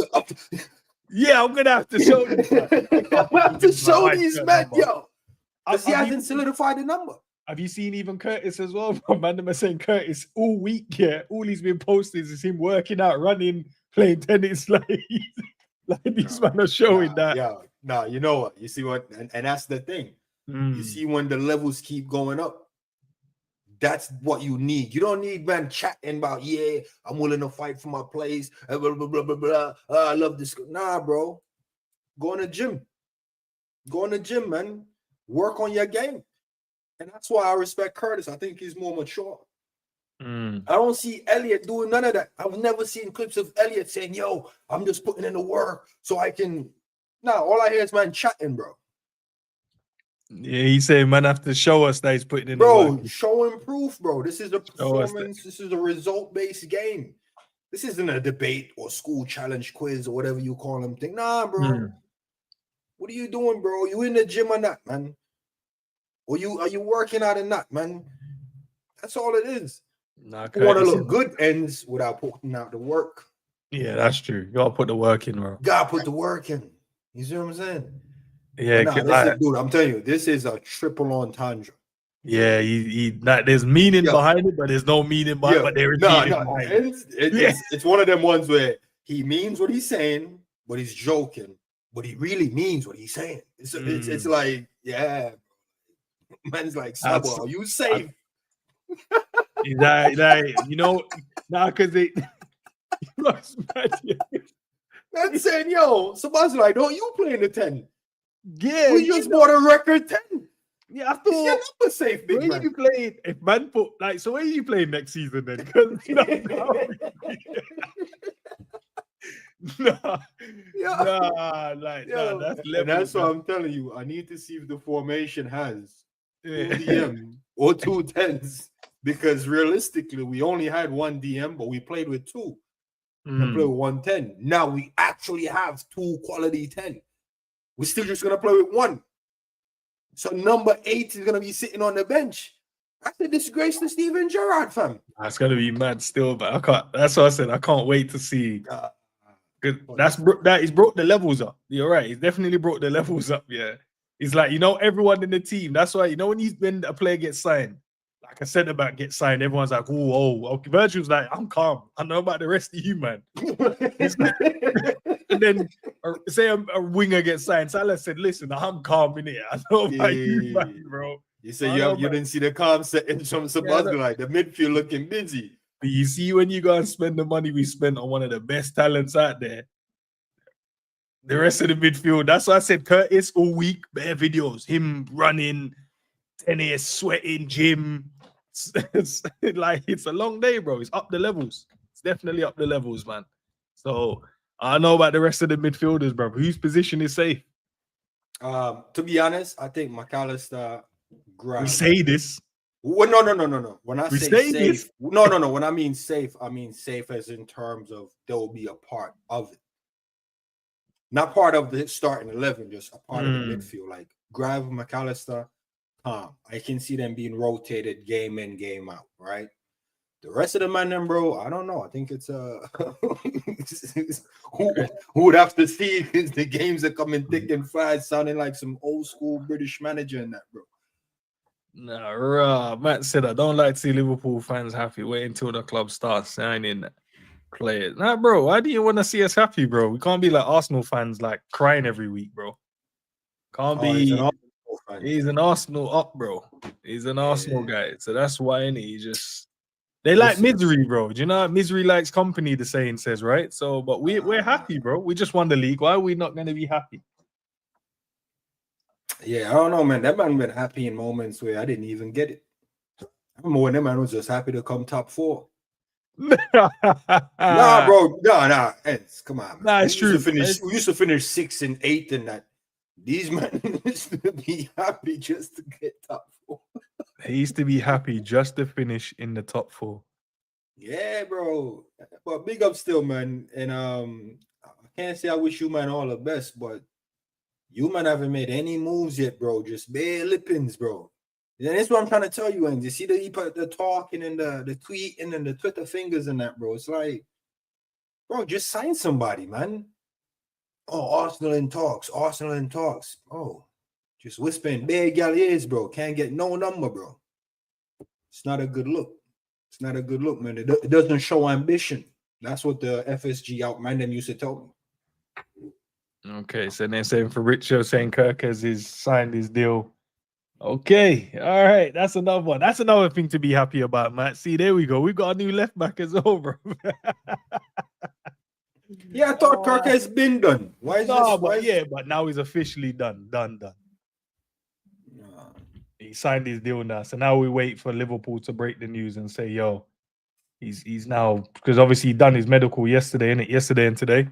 I'm gonna have to show these. I'm gonna have to show these men, yo. Because he hasn't solidified the number. Have you seen even Curtis as well? Man, them are saying Curtis all week. Yeah, all he's been posting is him working out, running, playing tennis. Like these men are showing that. Yeah, you know what? You see what? And that's the thing. You see when the levels keep going up. That's what you need. You don't need man chatting about, yeah, I'm willing to fight for my place. Blah, blah, blah, blah, blah. I love this. Nah, bro. Go in the gym. Go in the gym, man. Work on your game. And that's why I respect Curtis. I think he's more mature. I don't see Elliot doing none of that. I've never seen clips of Elliot saying, yo, I'm just putting in the work so I can. Nah, all I hear is man chatting, bro. Yeah, he's saying man have to show us that he's putting in the work. Showing proof, bro. This is a performance. This is a result-based game. This isn't a debate or school challenge quiz or whatever you call them thing. Nah, bro. What are you doing, bro? You in the gym or not, man? Or are you working out or not, man? That's all it is. Nah, you want to look good ends without putting out the work. Yeah, that's true. You gotta put the work in, bro. Gotta put the work in. You see what I'm saying? Yeah, dude, I'm telling you, this is a triple entendre. Yeah, there's meaning behind it, but there's no meaning behind it. But there is meaning behind it. It's one of them ones where he means what he's saying, but he's joking, but he really means what he's saying. It's like, yeah, man's like, Sabo, are you safe? He's like, you know, nah, because they man's saying, yo, somebody's like, no, you playing the 10. Yeah, we just bought a record 10. Yeah, I thought you're safe, big man. You playing if man put like so where are you playing next season then? That's what I'm telling you. I need to see if the formation has 2 DM or 2 10s because realistically we only had 1 DM, but we played with 2. And play with 1 10. Now we actually have 2 quality 10. We're still just gonna play with 1. So number 8 is gonna be sitting on the bench. That's a disgrace to Steven Gerrard, fam. That's gonna be mad still, but I can't. That's what I said. I can't wait to see. He's brought the levels up. You're right. He's definitely brought the levels up. Yeah. He's like, you know, everyone in the team. That's why, you know, when a player gets signed, like a centre back gets signed, everyone's like, oh. Virgil's like, I'm calm. I know about the rest of you, man. And then say a winger gets signed. Salah said, listen, I'm calm in here. I know about you, man, bro. You say you didn't see the calm setting from Sebastian, like the midfield looking busy. But you see, when you go and spend the money we spent on one of the best talents out there, the rest of the midfield, that's why I said Curtis all week, bare videos, him running, tennis, sweating, gym. It's a long day, bro. It's up the levels. It's definitely up the levels, man. So I don't know about the rest of the midfielders, bro. Whose position is safe? To be honest, I think McAllister. We say this. Well, no. When I say safe, this. No. When I mean safe as in terms of there will be a part of it. Not part of the starting 11, just a part of the midfield. Like Grav, McAllister, I can see them being rotated game in, game out, right? The rest of the man, then, bro, I don't know. I think it's who would have to see the games are coming thick and fast, sounding like some old school British manager in that, bro. Nah, Matt said I don't like to see Liverpool fans happy. Wait until the club starts signing players. Nah, bro, why do you want to see us happy, bro? We can't be like Arsenal fans, like crying every week, bro. Can't be. He's an Arsenal up, bro. He's an Arsenal guy, so that's why they like misery, bro. Do you know misery likes company? The saying says, right? So, but we're happy, bro. We just won the league. Why are we not going to be happy? Yeah, I don't know, man. That man been happy in moments where I didn't even get it. I remember when that man was just happy to come top 4. Nah, bro. Nah. Come on, man. Nah, it's true. We used to finish 6th and 8th and that. These men used to be happy just to get top 4. He used to be happy just to finish in the top 4. Yeah, bro. But big up still, man. And I can't say I wish you, man, all the best, but you, man, haven't made any moves yet, bro. Just bare lippings, bro. And that's what I'm trying to tell you, and you see the talking and the tweeting and the Twitter fingers and that, bro. It's like, bro, just sign somebody, man. Oh, Arsenal in talks. Oh, just whispering bare gal ears, bro. Can't get no number, bro. It's not a good look. It's not a good look, man. It doesn't show ambition. That's what the FSG outman them used to tell me. Okay, so they're saying for Richo saying Kerkez is signed his deal. Okay, all right, that's another one. That's another thing to be happy about, Matt. See, there we go. We've got a new left back as well, bro. Yeah, I thought Kerkez has been done. Why is this? But now he's officially done. He signed his deal now, so now we wait for Liverpool to break the news and say, "Yo, he's now," because obviously he done his medical yesterday, innit? Yesterday and today.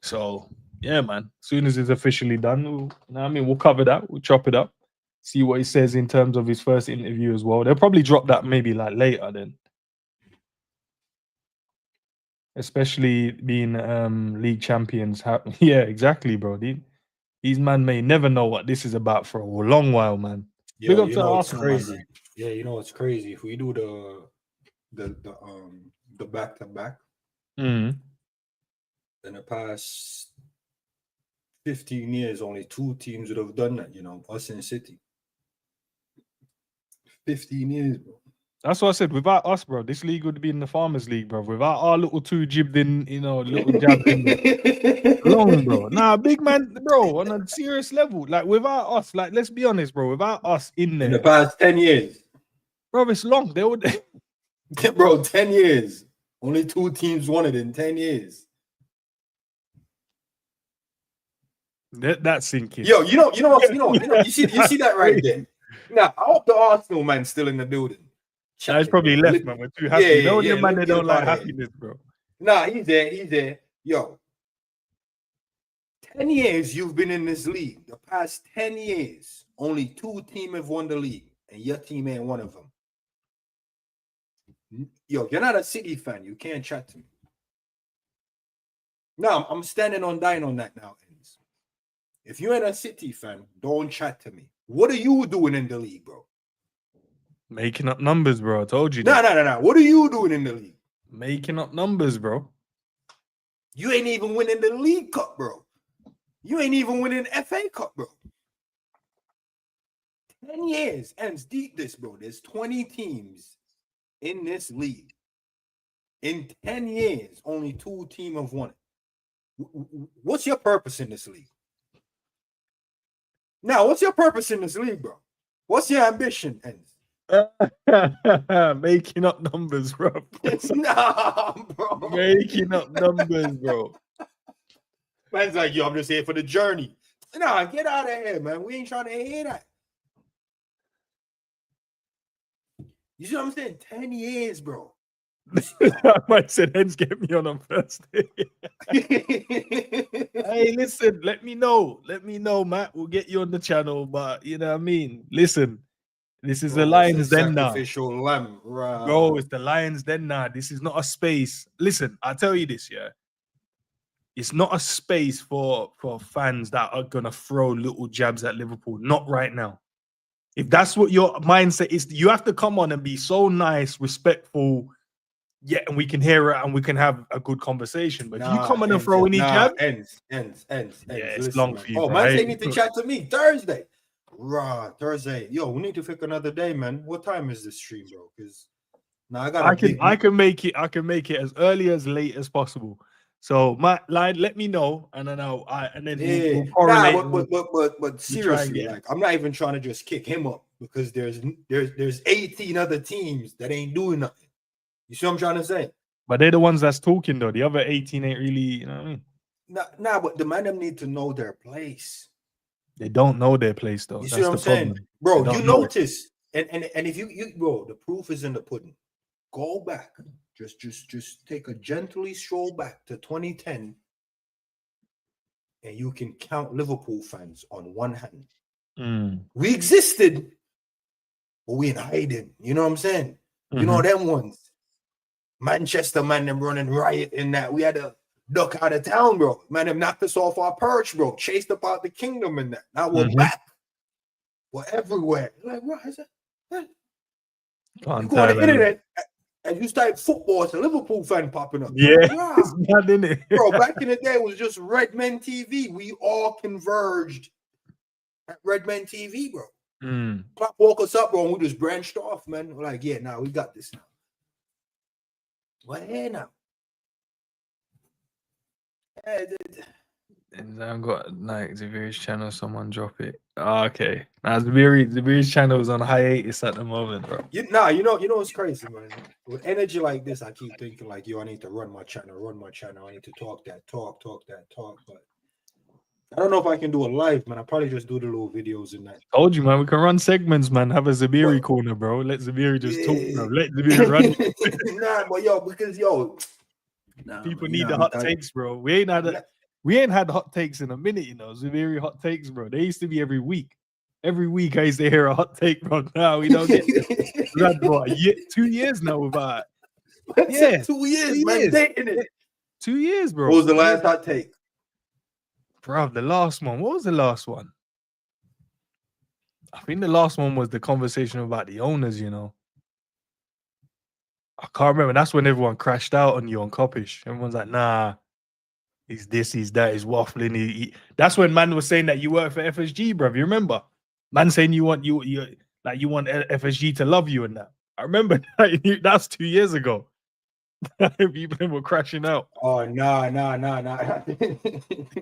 So yeah, man. As soon as it's officially done, we'll cover that. We'll chop it up, see what he says in terms of his first interview as well. They'll probably drop that maybe like later then, especially being league champions. Yeah, exactly, bro. These man may never know what this is about for a long while, man. Yeah, you know it's crazy. Yeah, you know it's crazy. If we do the back to back, in the past 15 years, only 2 teams would have done that. You know, us and City. 15 years, bro. That's what I said. Without us, bro, this league would be in the Farmers League, bro. Without our little 2 jibbed in, little jab in long, bro. Nah, big man, bro, on a serious level. Like, without us, like, let's be honest, bro. Without us in there. In the past 10 years. Bro, it's long. They would... Bro, 10 years. Only 2 teams won it in 10 years. That's sinking. Yo, you know, you see that right there. Now, I hope the Arsenal man's still in the building. He's probably left, man. We're too happy. Man, they don't like happiness, bro. Nah, he's there. Yo, 10 years you've been in this league. The past 10 years, only 2 teams have won the league, and your team ain't one of them. Yo, you're not a City fan. You can't chat to me. No, I'm standing on dying on that now. If you ain't a City fan, don't chat to me. What are you doing in the league, bro? Making up numbers, bro. I told you. No. What are you doing in the league? Making up numbers, bro. You ain't even winning the League Cup, bro. You ain't even winning FA Cup, bro. 10 years. And deep this, bro. There's 20 teams in this league. In 10 years, only 2 teams have won it. What's your purpose in this league? Now, what's your purpose in this league, bro? What's your ambition, Enz? Making up numbers, bro. Nah, bro. Making up numbers, bro. Man's like, yo, I'm just here for the journey. Nah, get out of here, man. We ain't trying to hear that. You see what I'm saying? 10 years, bro. I might say, Hens, get me on Thursday. Hey, listen, let me know. Let me know, Matt. We'll get you on the channel. But, you know what I mean? Listen, this is the Lions Den now. Sacrificial lamb. Right. Bro, it's the Lions Den now. This is not a space. Listen, I'll tell you this, yeah. It's not a space for fans that are going to throw little jabs at Liverpool. Not right now. If that's what your mindset is, you have to come on and be so nice, respectful. Yeah, and we can hear it and we can have a good conversation. But if you come on and throw any jab, ends. Yeah, it's Listen, long man. for you. Oh, man, they need to chat to me Thursday. Right, Thursday. Yo, we need to pick another day, man. What time is this stream, bro? Because now I can make it as early as late as possible. So Matt, let me know, and then we'll correlate. But seriously, like I'm not even trying to just kick him up because there's 18 other teams that ain't doing nothing. You see what I'm trying to say? But they're the ones that's talking though. The other 18 ain't really, you know what I mean? Nah, but the man them need to know their place. They don't know their place though. You see what I'm saying? Bro, you notice, and if you bro, the proof is in the pudding. Go back. Just take a gently stroll back to 2010, and you can count Liverpool fans on one hand. We existed, but we in hiding. You know what I'm saying? You know them ones. Manchester man, them running riot in that. We had to duck out of town, bro. Man, them knocked us off our perch, bro. Chased up out the kingdom and that. Now we're back. We're everywhere. Like, what is that? You go on the internet and you start football, it's a Liverpool fan popping up. Yeah, it's mad, isn't it? Bro, back in the day, it was just Red Men TV. We all converged at Red Men TV, bro. Klopp woke us up, bro, and we just branched off, man. We're like, yeah, now we got this now. Well, hey, now. And I've got like Zaviri's channel. Someone drop it. Oh, okay. Now Zaviri's channel is on hiatus at the moment, bro. You know what's crazy, man. With energy like this, I keep thinking like, yo, I need to run my channel. I need to talk that talk. But I don't know if I can do a live, man. I probably just do the little videos in that. Told you, man. We can run segments, man. Have a Zabiri corner, bro. Let Zabiri just talk, bro. Let Zabiri run. Nah, but because people need the hot takes, bro. We ain't had hot takes in a minute, you know. Zabiri hot takes, bro. They used to be every week. Every week I used to hear a hot take, bro. Now we don't get that, bro. 2 years now without. Yeah, 2 years, man. Dating it. 2 years, bro. What was the last hot take? Bro, the last one. What was the last one? I think the last one was the conversation about the owners, you know. I can't remember. That's when everyone crashed out on you on Kopish. Everyone's like, nah, he's this, he's that, he's waffling. That's when man was saying that you work for FSG, bro. You remember? Man saying you want FSG to love you and that. I remember that. That's 2 years ago. People were crashing out. Oh, nah. Yeah,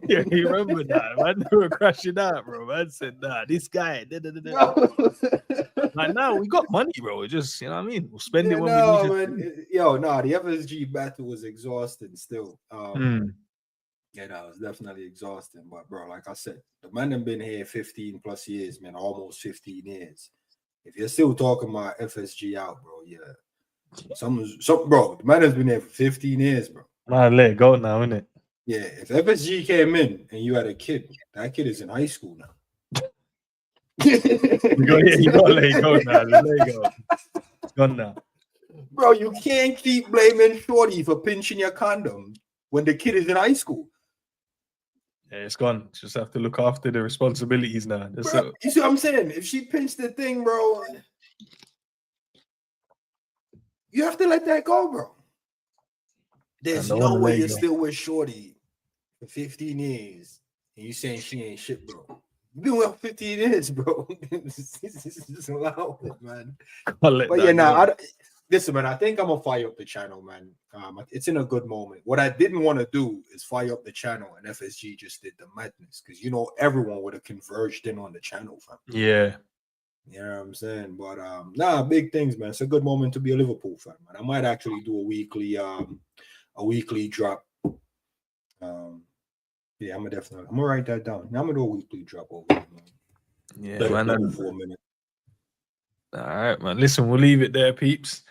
you remember that? Man, they were crashing out, bro. Man said, nah, this guy. Like, no, we got money, bro. Just, you know what I mean? We'll spend it when we need it. Yo, nah, the FSG battle was exhausting still. Yeah, that was definitely exhausting. But, bro, like I said, the man have been here 15 plus years, man, almost 15 years. If you're still talking about FSG out, bro, yeah. Bro, the man has been there for 15 years, bro. Man, let it go now, innit? Yeah, if FSG came in and you had a kid, that kid is in high school now. You gotta let it go now. Let it go. It's gone now. Bro, you can't keep blaming Shorty for pinching your condom when the kid is in high school. Yeah, it's gone. Just have to look after the responsibilities now. Bro, you see what I'm saying? If she pinched the thing, bro, you have to let that go, bro. There's no way you're still with Shorty for 15 years and you saying she ain't shit, bro. You've been with 15 years, bro. Just allow it, man. But yeah, listen, man, I think I'm gonna fire up the channel, man. It's in a good moment. What I didn't want to do is fire up the channel and FSG just did the madness because everyone would have converged in on the channel, fam. Yeah. You know what I'm saying? But big things, man. It's a good moment to be a Liverpool fan, man. I might actually do a weekly drop. Yeah, I'm gonna write that down. Now I'm gonna do a weekly drop over there, man. Yeah, man. For a minute. All right, man. Listen, we'll leave it there, peeps.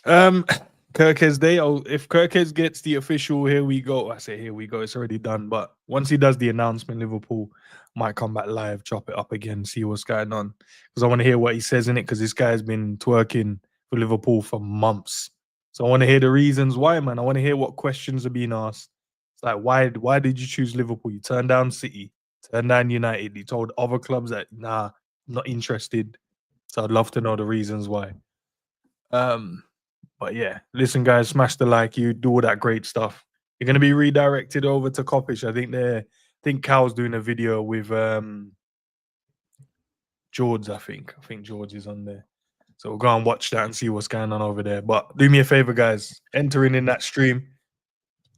Kerkez Day. Oh, if Kerkez gets the official, here we go. I say here we go. It's already done. But once he does the announcement, Liverpool might come back live, chop it up again, see what's going on. Because I want to hear what he says in it. Because this guy's been twerking for Liverpool for months. So I want to hear the reasons why, man. I want to hear what questions are being asked. It's like, why did you choose Liverpool? You turned down City, turned down United. You told other clubs that, nah, not interested. So I'd love to know the reasons why. But yeah, listen, guys, smash the like, you do all that great stuff. You're gonna be redirected over to Kopish. I think Cal's doing a video with George. I think George is on there. So we'll go and watch that and see what's going on over there. But do me a favor, guys, entering in that stream,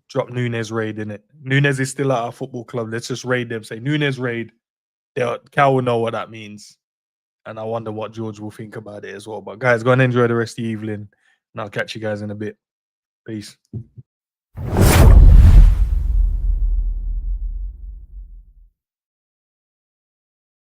drop Nunez raid in it. Nunez is still at our football club. Let's just raid them. Say Nunez raid. Cal will know what that means. And I wonder what George will think about it as well. But guys, go and enjoy the rest of the evening. And I'll catch you guys in a bit. Peace.